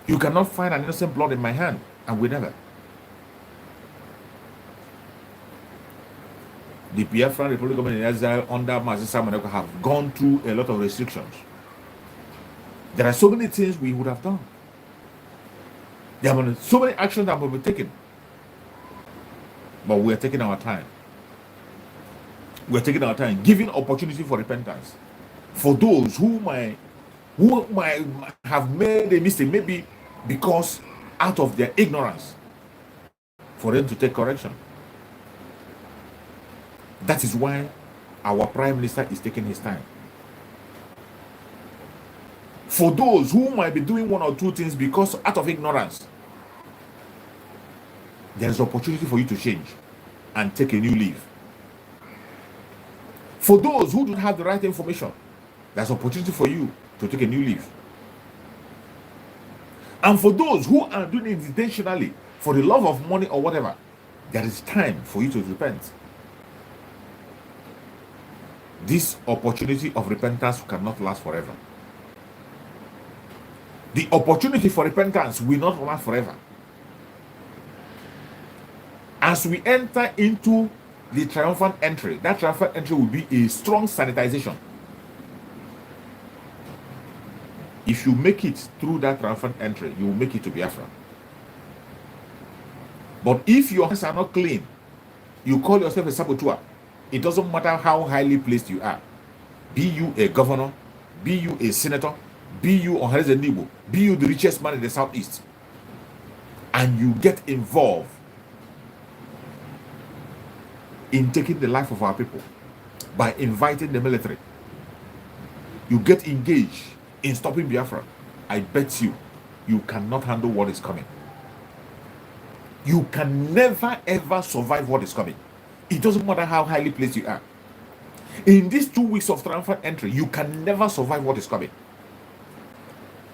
You cannot find an innocent blood in my hand, and we never. The Biafran Republic Government in exile under Mazi Samaneko have gone through a lot of restrictions. There are so many things we would have done. There are so many actions that will be taken. But we are taking our time. We are taking our time, giving opportunity for repentance. For those who might have made a mistake, maybe because out of their ignorance, for them to take correction. That is why our Prime Minister is taking his time. For those who might be doing one or two things because out of ignorance, there is opportunity for you to change and take a new leaf. For those who don't have the right information, there's opportunity for you to take a new leaf. And for those who are doing it intentionally for the love of money or whatever, there is time for you to repent. This opportunity of repentance cannot last forever. The opportunity for repentance will not last forever. As we enter into the triumphant entry, that triumphant entry will be a strong sanitization. If you make it through that triumphant entry, you will make it to Biafra. But if your hands are not clean, you call yourself a saboteur. It doesn't matter how highly placed you are. Be you a governor, be you a senator, be you Ohaneze Nigbo, be you the richest man in the southeast, and you get involved in taking the life of our people by inviting the military, you get engaged in stopping Biafra, I bet you cannot handle what is coming. You can never ever survive what is coming. It doesn't matter how highly placed you are. In these 2 weeks of triumphant entry, you can never survive what is coming.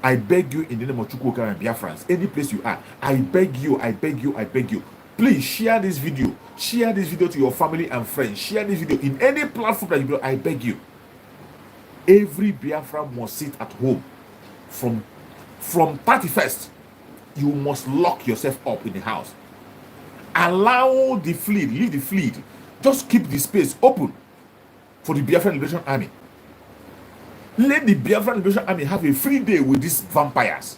I beg you in the name of Chukwuka and Biafrans, any place you are, I beg you, please share this video. Share this video to your family and friends. Share this video in any platform that you do. I beg you. Every Biafran must sit at home. From 31st, you must lock yourself up in the house. Allow the fleet, leave the fleet. Just keep the space open for the Biafran Liberation Army. Let the Biafran Liberation Army have a free day with these vampires.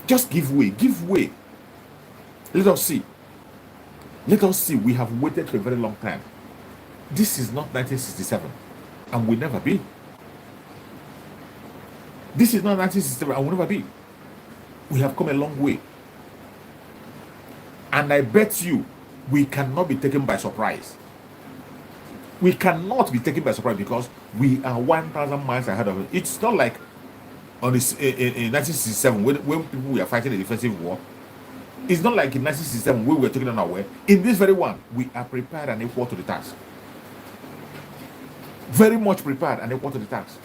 Just give way, give way. Let us see. Let us see. We have waited for a very long time. This is not 1967 and will never be. This is not 1967 and will never be. We have come a long way. And I bet you we cannot be taken by surprise. We cannot be taken by surprise because we are 1,000 miles ahead of it. It's not like on this, in 1967 when people were fighting a defensive war. It's not like in 1967 when we were taking on our way. In this very one, we are prepared and equal to the task. Very much prepared and equal to the task.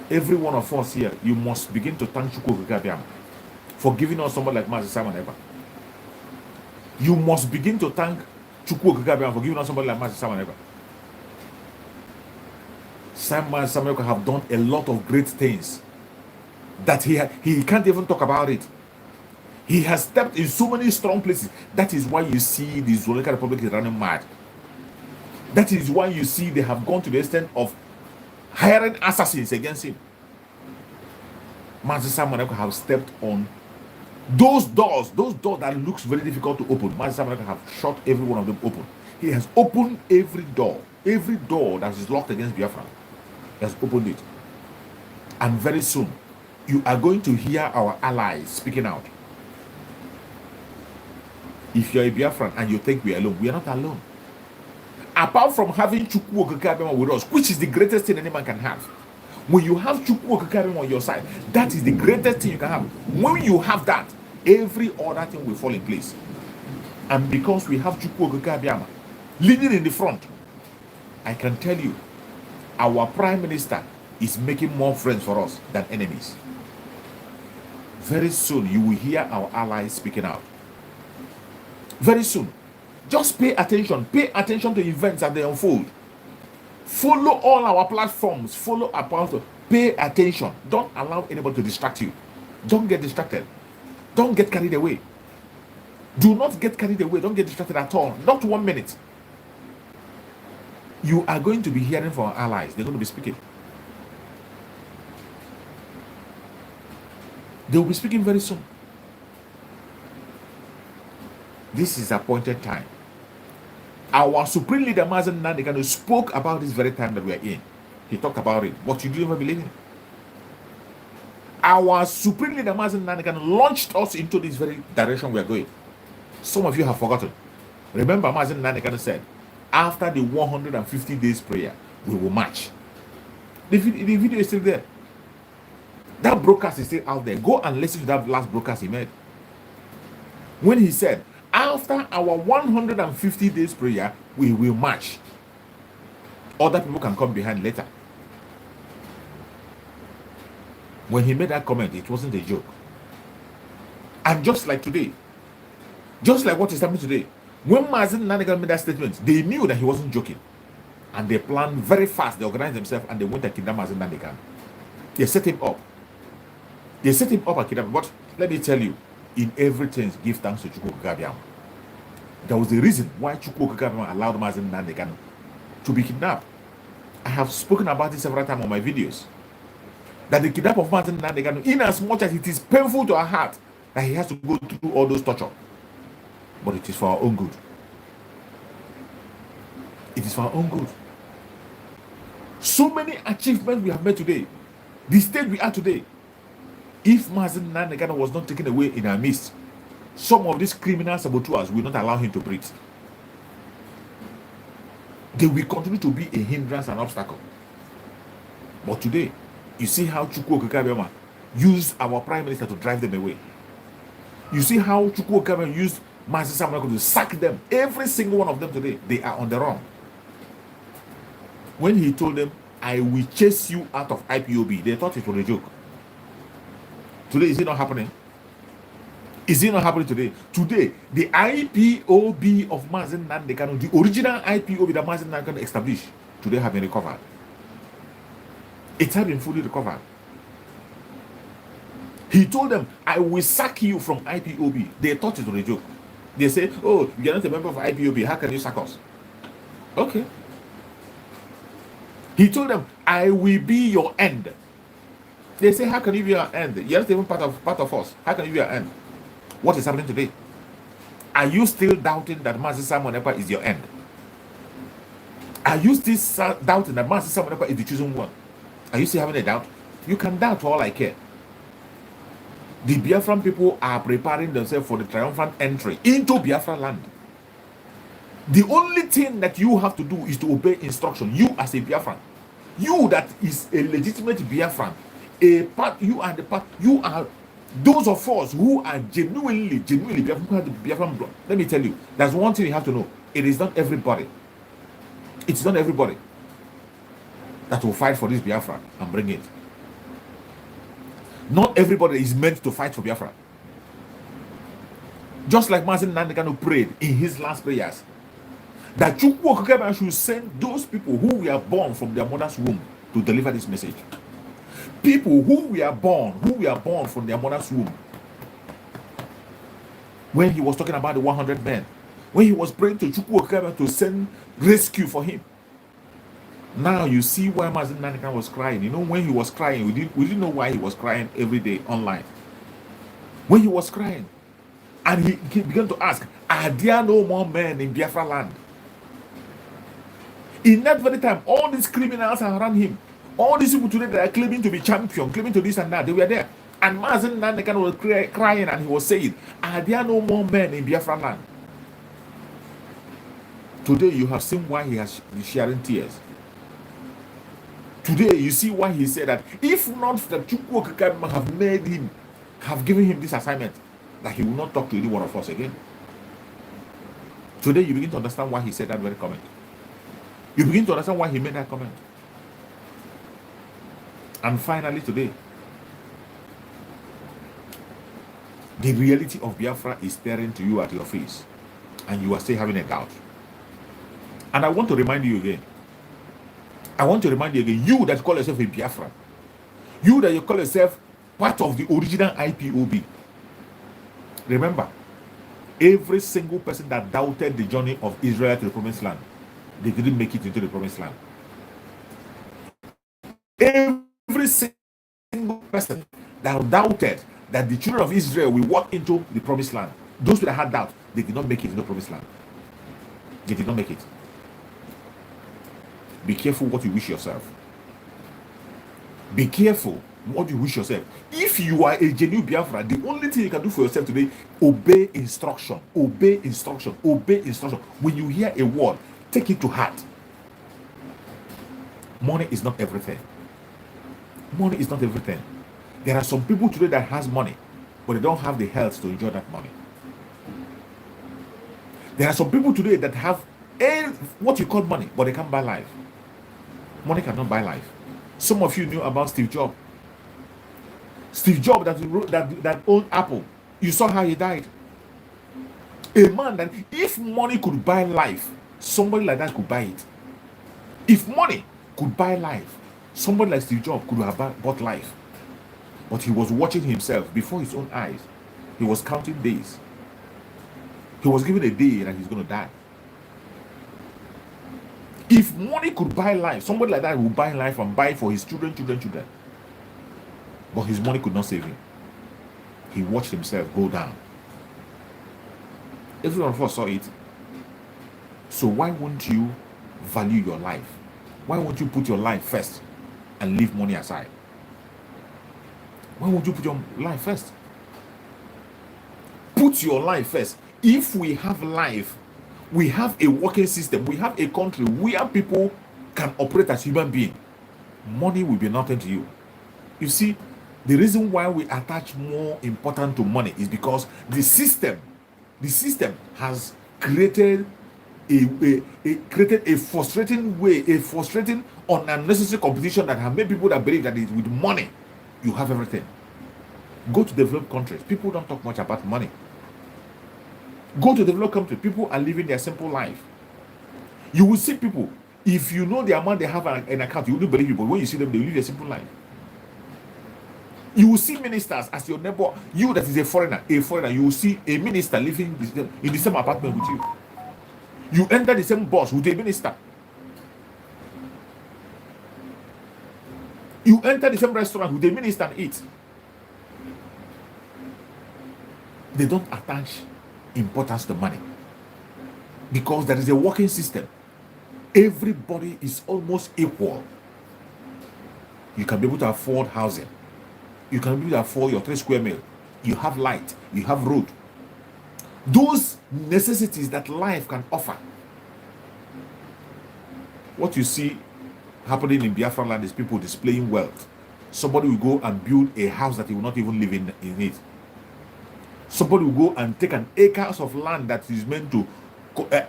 Every one of us here, you must begin to thank Chukwu for giving us someone like Mazi Simon Eba. You must begin to thank Chukwu Okike Abiama for giving us somebody like Mazi Simon Ekpa. Simon Ekpa have done a lot of great things that he can't even talk about it. He has stepped in so many strong places. That is why you see the Zuluka Republic is running mad. That is why you see they have gone to the extent of hiring assassins against him. Mazi Simon Ekpa have stepped on those doors that looks very difficult to open. Mazi Simon Ekpa have shot every one of them open. He has opened every door that is locked against Biafra. He has opened it. And very soon, you are going to hear our allies speaking out. If you're a Biafran and you think we are alone, we are not alone. Apart from having Chukwu Okike Abiama with us, which is the greatest thing any man can have. When you have Chukwu Okike Abiama on your side, that is the greatest thing you can have. When you have that, every other thing will fall in place. And because we have Chukwu Okike Abiama leading in the front, I can tell you, our Prime Minister is making more friends for us than enemies. Very soon, you will hear our allies speaking out. Very soon. Just pay attention. Pay attention to events as they unfold. Follow all our platforms. Follow our platforms. Pay attention. Don't allow anybody to distract you. Don't get distracted. Don't get carried away. Do not get carried away. Don't get distracted at all. Not 1 minute. You are going to be hearing from our allies. They're going to be speaking. They will be speaking very soon. This is appointed time. Our supreme leader, Mazi Nnamdi Kanu, spoke about this very time that we are in. He talked about it, but you didn't even believe it. Our supreme leader, Mazi Nnamdi Kanu, launched us into this very direction we are going. Some of you have forgotten. Remember, Mazi Nnamdi Kanu said, after the 150 days prayer, we will march. The video is still there. That broadcast is still out there. Go and listen to that last broadcast he made. When he said, after our 150 days prayer, we will march. Other people can come behind later. When he made that comment, it wasn't a joke. And just like today, just like what is happening today, when Mazi Nnamdi Kanu made that statement, they knew that he wasn't joking. And they planned very fast. They organized themselves and they went and kidnapped Mazi Nnamdi Kanu. They set him up. They set him up and kidnapped him. But let me tell you, in everything, give thanks to Chukwu Okike Abiama. There was a reason why Chukwu Okike Abiama allowed Mazi Nnamdi Kanu to be kidnapped. I have spoken about it several times on my videos. That the kidnap of Mazi Nnamdi Kanu, in as much as it is painful to our heart, that he has to go through all those torture, but it is for our own good. It is for our own good. So many achievements we have made today. The state we are today. If Mazi Nnamdi Kanu was not taken away in our midst, some of these criminal saboteurs will not allow him to breathe. They will continue to be a hindrance and obstacle. But today, you see how Chukwu Okike Abiama used our Prime Minister to drive them away. You see how Chukwu Okike Abiama used Mazi Simon Ekpa to sack them. Every single one of them today, they are on the run. When he told them, I will chase you out of IPOB, they thought it was a joke. Today, is it not happening? Is it not happening today? Today, the IPOB of Mazi Nnamdi Kanu, the original IPOB that Mazi Nnamdi Kanu established, today have been recovered. It has been fully recovered. He told them, I will sack you from IPOB. They thought it was a joke. They say, oh, you're not a member of IPOB. How can you sack us? Okay. He told them, I will be your end. They say, how can you be our end? You're not even part of us. How can you be our end? What is happening today? Are you still doubting that Mazi Simon Ekpa is your end? Are you still doubting that Mazi Simon Ekpa is the chosen one? Are you still having a doubt? You can doubt for all I care. The Biafran people are preparing themselves for the triumphant entry into Biafran land. The only thing that you have to do is to obey instruction. You as a Biafran, you that is a legitimate Biafran, you are those of us who are genuinely Biafran blood. Let me tell you, there's one thing you have to know. It is not everybody. It's not everybody that will fight for this Biafran and bring it. Not everybody is meant to fight for Biafra. Just like Mazen Nandekano prayed in his last prayers, that Chukwu Okekebe should send those people who were born from their mother's womb to deliver this message. People who were born from their mother's womb. When he was talking about the 100 men, when he was praying to Chukwu Okekebe to send rescue for him. Now you see why Mazen Nandekano was crying. You know, when he was crying, we didn't know why he was crying every day online. When he was crying, and he began to ask, are there no more men in Biafra land? In that very time, all these criminals are around him. All these people today that are claiming to be champion, claiming to this and that, they were there. And Mazen Nandekano was crying and he was saying, are there no more men in Biafra land? Today you have seen why he has been sharing tears. Today you see why he said that if not that Chukwu Okekebe have given him this assignment, that he will not talk to any one of us again. Today you begin to understand why he said that very comment. You begin to understand why he made that comment. And finally today, the reality of Biafra is staring to you at your face, and you are still having a doubt. And I want to remind you again. You that call yourself a Biafran, you that you call yourself part of the original IPOB. Remember, every single person that doubted the journey of Israel to the promised land, they didn't make it into the promised land. Every single person that doubted that the children of Israel will walk into the promised land, those that had doubt, they did not make it into the promised land. They did not make it. Be careful what you wish yourself. Be careful what you wish yourself. If you are a genuine Biafra, the only thing you can do for yourself today, obey instruction. Obey instruction. Obey instruction. When you hear a word, take it to heart. Money is not everything. Money is not everything. There are some people today that has money, but they don't have the health to enjoy that money. There are some people today that have what you call money, but they can't buy life. Money cannot buy life. Some of you knew about Steve Jobs. Steve Jobs that owned Apple. You saw how he died. A man that if money could buy life, somebody like that could buy it. If money could buy life, somebody like Steve Jobs could have bought life. But he was watching himself before his own eyes. He was counting days. He was given a day that he's going to die. If money could buy life, somebody like that would buy life and buy for his children. But his money could not save him. He watched himself go down. Every one of us saw it. So why won't you value your life? Why won't you put your life first and leave money aside? Why won't you put your life first? Put your life first. If we have life, we have a working system, we have a country where people can operate as human beings, money will be nothing to you. You see, the reason why we attach more importance to money is because the system has created a frustrating way, a frustrating unnecessary competition that have made people that believe that with money you have everything. Go to developed countries, people don't talk much about money. Go to developed countries, people are living their simple life. You will see people, if you know the amount they have an account, you wouldn't believe it, but when you see them, they live a simple life. You will see ministers as your neighbor. You that is a foreigner, you will see a minister living in the same apartment with you. You enter the same bus with a minister. You enter the same restaurant with a minister and eat. They don't attach importance to money because there is a working system. Everybody is almost equal. You can be able to afford housing. You can be able to afford your 3 square meal. You have light. You have road. Those necessities that life can offer. What you see happening in Biafran land is people displaying wealth. Somebody will go and build a house that he will not even live in it. Somebody will go and take an acres of land that is meant to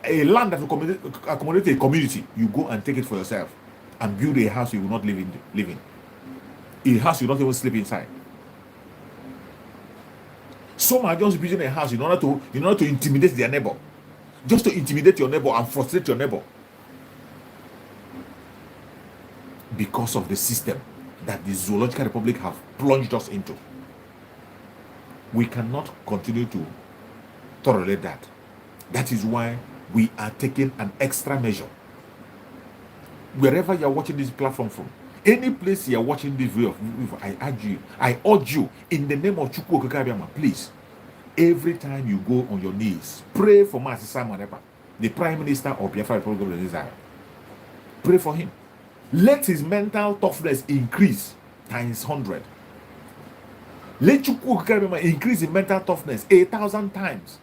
a land that will accommodate a community. You go and take it for yourself and build a house you will not live in. A house you will not even sleep inside. Some are just building a house in order to intimidate their neighbor, just to intimidate your neighbor and frustrate your neighbor, because of the system that the Zoological Republic have plunged us into. We cannot continue to tolerate that. That is why we are taking an extra measure. Wherever you are watching this platform from, any place you are watching this video, I urge you, in the name of Chukwu Okekabiama, please, every time you go on your knees, pray for Master Simon Ekpa, the Prime Minister of Biafran Republic of Israel. Pray for him. Let his mental toughness increase times 100. Let Chukwu Okekabiama increase his mental toughness 1,000 times.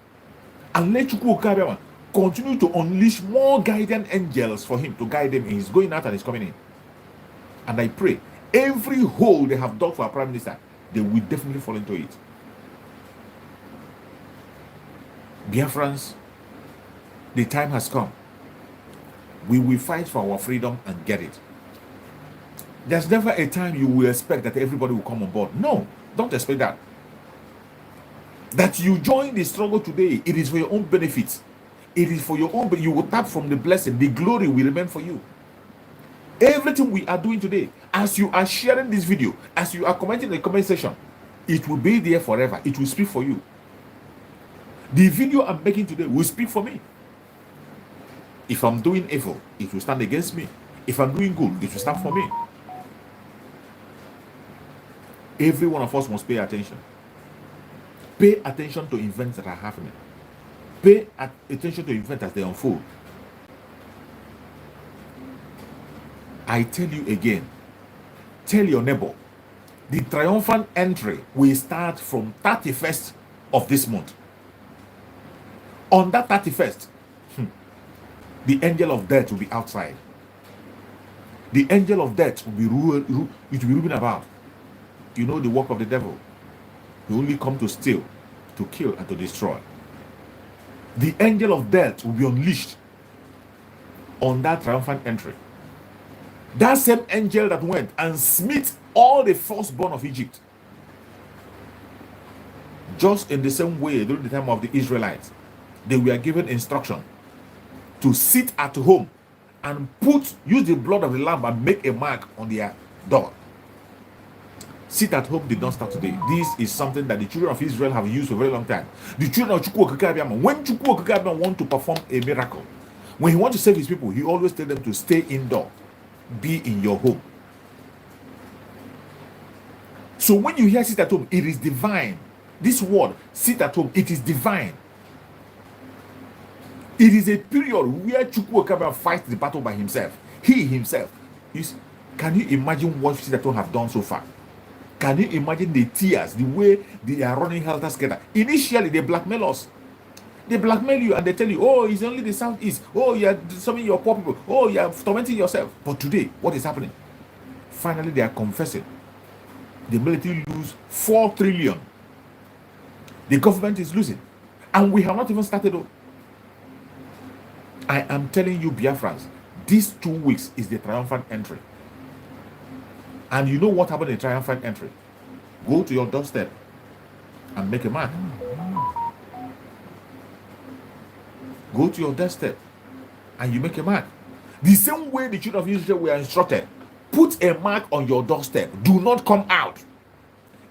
And let Chukwu Okekabiama continue to unleash more guardian angels for him to guide him in his going out and his coming in. And I pray, every hole they have dug for our Prime Minister, they will definitely fall into it. Biafrans, the time has come. We will fight for our freedom and get it. There's never a time you will expect that everybody will come on board. No, don't expect that. That you join the struggle today, it is for your own benefit. It is for your own, but you will tap from the blessing. The glory will remain for you. Everything we are doing today, as you are sharing this video, as you are commenting in the comment section, it will be there forever. It will speak for you. The video I'm making today will speak for me. If I'm doing evil, it will stand against me. If I'm doing good, it will stand for me. Every one of us must pay attention. Pay attention to events that are happening. Pay attention to events as they unfold. I tell you again, tell your neighbor, the triumphant entry will start from 31st of this month. On that 31st, the angel of death will be outside. The angel of death will be roving about. You know the work of the devil. He only come to steal, to kill, and to destroy. The angel of death will be unleashed on that triumphant entry. That same angel that went and smote all the firstborn of Egypt. Just in the same way, during the time of the Israelites, they were given instruction to sit at home and use the blood of the lamb and make a mark on their door. Sit at home did not start today. This is something that the children of Israel have used for a very long time. The children of Chukwu Okekabiama, when Chukwu Okekabiama want to perform a miracle, when he wants to save his people, he always tells them to stay indoor, be in your home. So when you hear sit at home, it is divine. This word, sit at home, it is divine. It is a period where Chukwu Okekabiama fights the battle by himself. He himself. Can you imagine what sit at home have done so far? Can you imagine the tears, the way they are running helter-skelter? Initially, they blackmail us. They blackmail you and they tell you, oh, it's only the southeast. Oh, you are disturbing your poor people. Oh, you are tormenting yourself. But today, what is happening? Finally, they are confessing. The military lose 4 trillion. The government is losing. And we have not even started. I am telling you, Biafrans, these 2 weeks is the triumphant entry. And you know what happened in triumphant entry? Go to your doorstep and make a mark. Go to your doorstep and you make a mark. The same way the children of Israel were instructed, put a mark on your doorstep. Do not come out.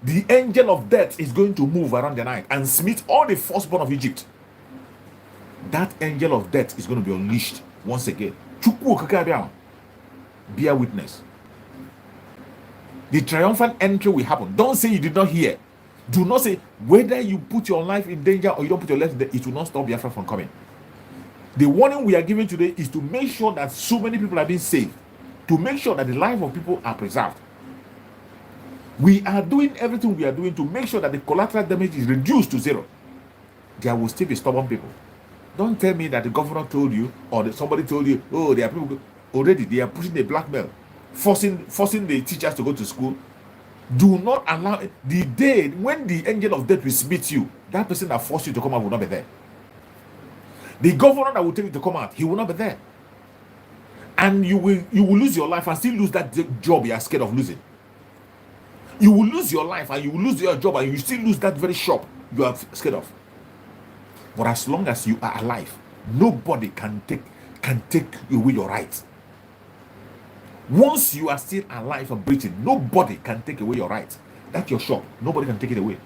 The angel of death is going to move around the night and smite all the firstborn of Egypt. That angel of death is going to be unleashed once again. Chukwu Okekabiama, bear witness. The triumphant entry will happen. Don't say you did not hear. Do not say whether you put your life in danger or you don't put your life in danger, it will not stop Biafra from coming. The warning we are giving today is to make sure that so many people are being saved, to make sure that the life of people are preserved. We are doing everything we are doing to make sure that the collateral damage is reduced to 0. There will still be stubborn people. Don't tell me that the governor told you or that somebody told you, oh, there are people already, they are pushing the blackmail. Forcing the teachers to go to school. Do not allow the day when the angel of death will smite you, that person that forced you to come out will not be there. The governor that will tell you to come out, he will not be there. And you will lose your life and still lose that job you are scared of losing. You will lose your life and you will lose your job and you still lose that very shop you are scared of. But as long as you are alive, nobody can take away your rights. Once you are still alive and breathing, nobody can take away your rights. That's your shop. Nobody can take it away.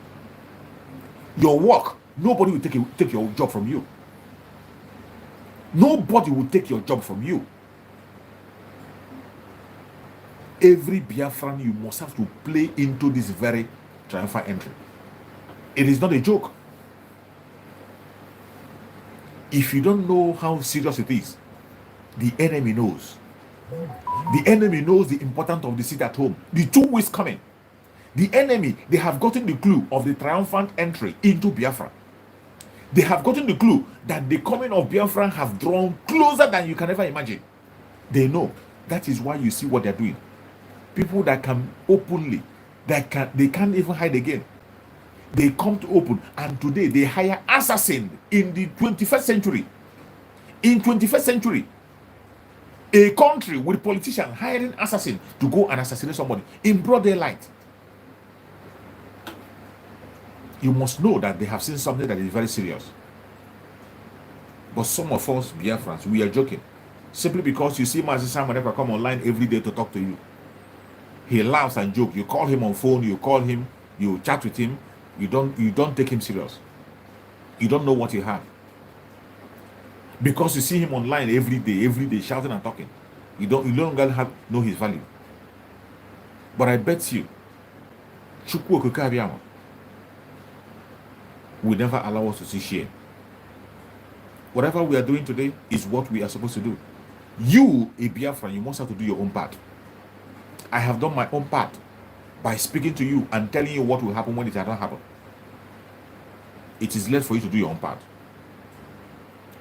Your work, nobody will take your job from you. Nobody will take your job from you. Every Biafran, you must have to play into this very triumphant entry. It is not a joke. If you don't know how serious it is, the enemy knows. The enemy knows the importance of the seat at home. The 2 weeks coming. The enemy, they have gotten the clue of the triumphant entry into Biafra. They have gotten the clue that the coming of Biafra have drawn closer than you can ever imagine. They know. That is why you see what they're doing. People that can openly, they can't even hide again. They come to open, and today they hire assassins in the 21st century. In 21st century, a country with politicians hiring assassins to go and assassinate somebody in broad daylight. You must know that they have seen something that is very serious. But some of us Biafrans, we are joking. Simply because you see Mazi Simon ever come online every day to talk to you. He laughs and jokes. You call him on phone, you call him, you chat with him, you don't take him serious. You don't know what he have. Because you see him online every day shouting and talking. You don't longer know his value. But I bet you, Chukwu Okike Abiyama will never allow us to see shame. Whatever we are doing today is what we are supposed to do. You, a Biafran, you must have to do your own part. I have done my own part by speaking to you and telling you what will happen when it has not happened. It is left for you to do your own part.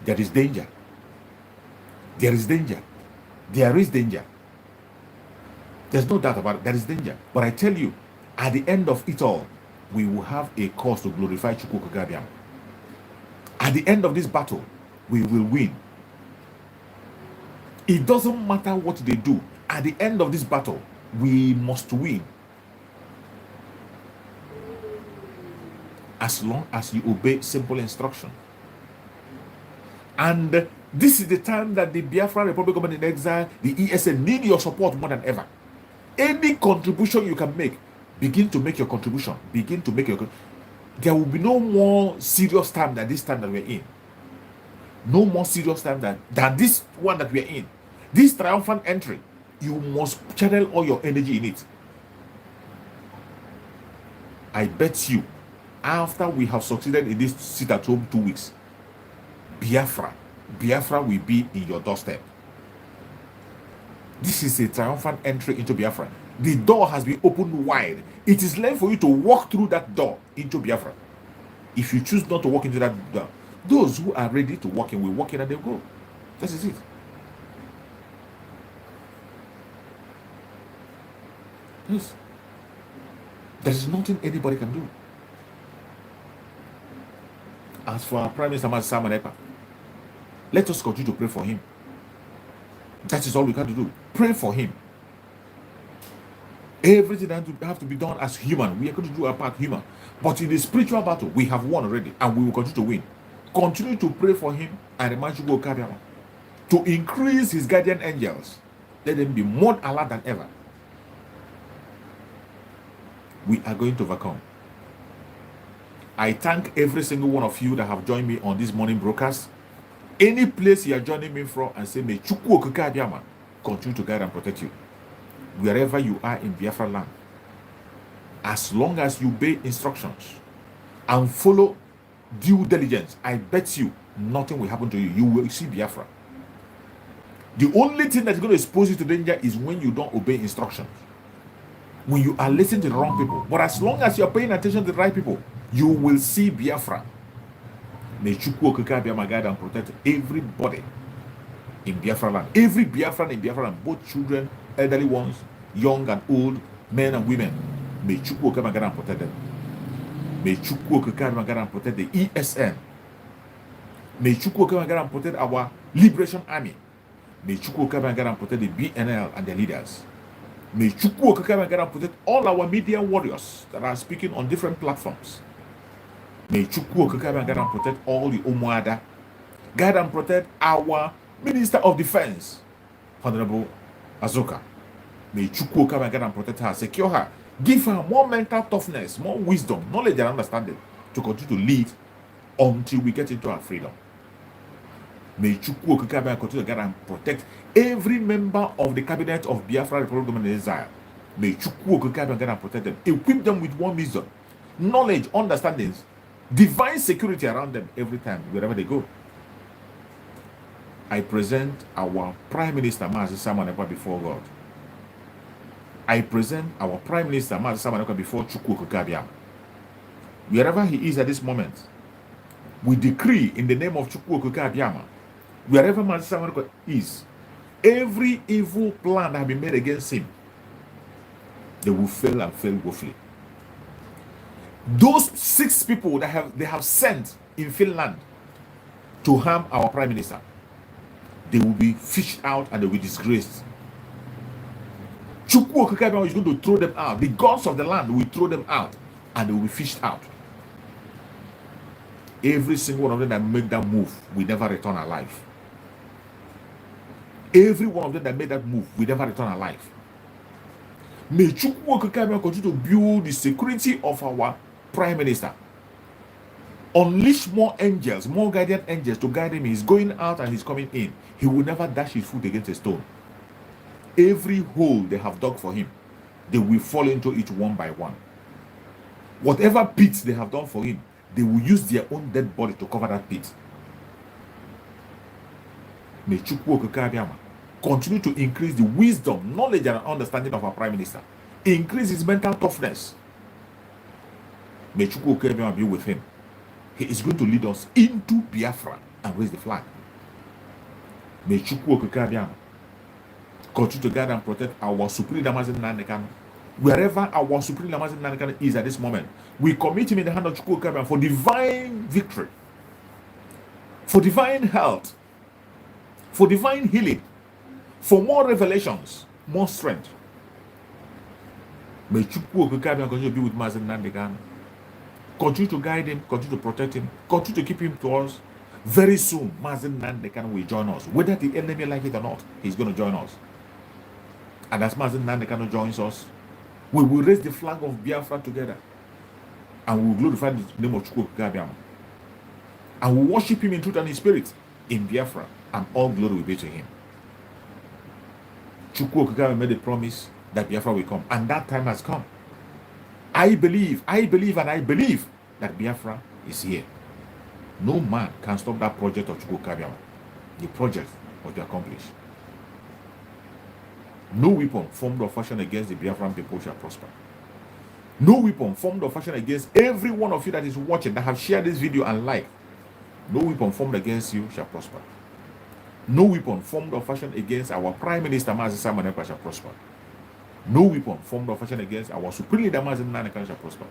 There is danger. There is danger. There is danger. There's no doubt about it. There is danger. But I tell you, at the end of it all, we will have a cause to glorify Chukwu Okike Abiyama. At the end of this battle, we will win. It doesn't matter what they do. At the end of this battle, we must win. As long as you obey simple instruction. And this is the time that the Biafra Republic Government in Exile, the ESN, need your support more than ever. Any contribution you can make, begin to make your contribution. Begin to make your. There will be no more serious time than this time that we're in. No more serious time than this one that we're in. This triumphant entry, you must channel all your energy in it. I bet you, after we have succeeded in this sit at home 2 weeks, Biafra will be in your doorstep. This is a triumphant entry into Biafra. The door has been opened wide. It is left for you to walk through that door into Biafra. If you choose not to walk into that door, those who are ready to walk in will walk in and they'll go. That is it. Yes. There is nothing anybody can do. As for our Prime Minister Simon Ekpa, let us continue to pray for him. That is all we got to do. Pray for him. Everything that have to be done as human, we are going to do our part human. But in the spiritual battle, we have won already, and we will continue to win. Continue to pray for him and remind Chukwu Okike Abiyama to increase his guardian angels. Let them be more alert than ever. We are going to overcome. I thank every single one of you that have joined me on this morning broadcast. Any place you are joining me from, and say, may Chukwu Okike Abiyama continue to guide and protect you. Wherever you are in Biafra land. As long as you obey instructions and follow due diligence, I bet you nothing will happen to you. You will see Biafra. The only thing that's going to expose you to danger is when you don't obey instructions. When you are listening to the wrong people. But as long as you are paying attention to the right people, you will see Biafra. May Chukwu Okike Abiyama guide and protect everybody in Biafra land. Every Biafran in Biafra land, both children, elderly ones, young and old, men and women. May Chukwu Okike Abiyama guide and protect them. May Chukwu Okike Abiyama guide and protect the ESN. May Chukwu Okike Abiyama guide and protect our Liberation Army. May Chukwu Okike Abiyama guide and protect the BNL and their leaders. May Chukwu Okike Abiyama guide and protect all our media warriors that are speaking on different platforms. May Chukwu Okikabiama guide and protect all the Umuada. Guide and protect our Minister of Defense, Honorable Azuka. May Chukwu Okikabiama guide and protect her, secure her, give her more mental toughness, more wisdom, knowledge and understanding to continue to lead until we get into our freedom. May Chukwu Okikabiama continue to guide and protect every member of the cabinet of Biafra Republic Government in Israel. May Chukwu Okikabiama guide and protect them, equip them with more wisdom, knowledge, understandings, divine security around them every time, wherever they go. I present our Prime Minister, Mazi Simon Ekpa, before God. I present our Prime Minister, Mazi Simon Ekpa, before Chukwu Okikabiama. Wherever he is at this moment, we decree in the name of Chukwu Okikabiama, wherever Mazi Simon Ekpa is, every evil plan that has been made against him, they will fail and fail woefully. Those 6 people that they have sent in Finland to harm our Prime Minister, they will be fished out and they will be disgraced. Chukwu Okikabiama is going to throw them out. The gods of the land will throw them out and they will be fished out. Every single one of them that made that move will never return alive. Every one of them that made that move will never return alive. May Chukwu Okikabiama continue to build the security of our Prime Minister. Unleash more angels, more guardian angels to guide him. He's going out and he's coming in. He will never dash his foot against a stone. Every hole they have dug for him, they will fall into it one by one. Whatever pits they have done for him, they will use their own dead body to cover that pit. May Chukwu Okikabiama continue to increase the wisdom, knowledge, and understanding of our Prime Minister. Increase his mental toughness. May Chukwu Okikabiama be with him. He is going to lead us into Biafra and raise the flag. May Chukwu Okikabiama continue to guide and protect our Supreme Damazin Nandekano. Wherever our Supreme Damazin Nandekano is at this moment, we commit him in the hand of Chukwu Okikabiama for divine victory, for divine health, for divine healing, for more revelations, more strength. May Chukwu Okikabiama continue to be with Mazin Nandekano. Continue to guide him, continue to protect him, continue to keep him to us. Very soon, Mazin Nandekano will join us. Whether the enemy like it or not, he's going to join us. And as Mazin Nandekano joins us, we will raise the flag of Biafra together. And we will glorify the name of Chukwu Okikabiama. And we will worship him in truth and in spirit in Biafra. And all glory will be to him. Chukwu Okikabiama made a promise that Biafra will come. And that time has come. I believe that Biafra is here. No man can stop that project of Chukwu Okikabiama. The project must be accomplished. No weapon formed or fashioned against the Biafran people shall prosper. No weapon formed or fashioned against every one of you that is watching, that have shared this video and liked. No weapon formed against you shall prosper. No weapon formed or fashioned against our Prime Minister Mazi Simon Ekpa shall prosper. No weapon formed or fashioned against our Supreme Leader Mazi Nandekano shall prosper.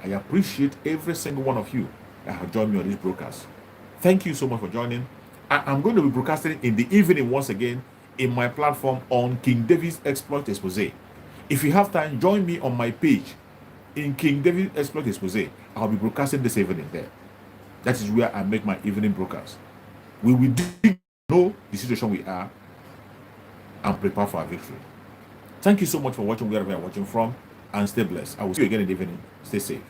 I appreciate every single one of you that have joined me on this broadcast. Thank you so much for joining. I'm going to be broadcasting in the evening once again in my platform on King David's Exploit Expose. If you have time, join me on my page in King David's Exploit Expose. I'll be broadcasting this evening there. That is where I make my evening broadcast. We will know the situation we are and prepare for our victory. Thank you so much for watching wherever you're watching from, and stay blessed. I will see you again in the evening. Stay safe.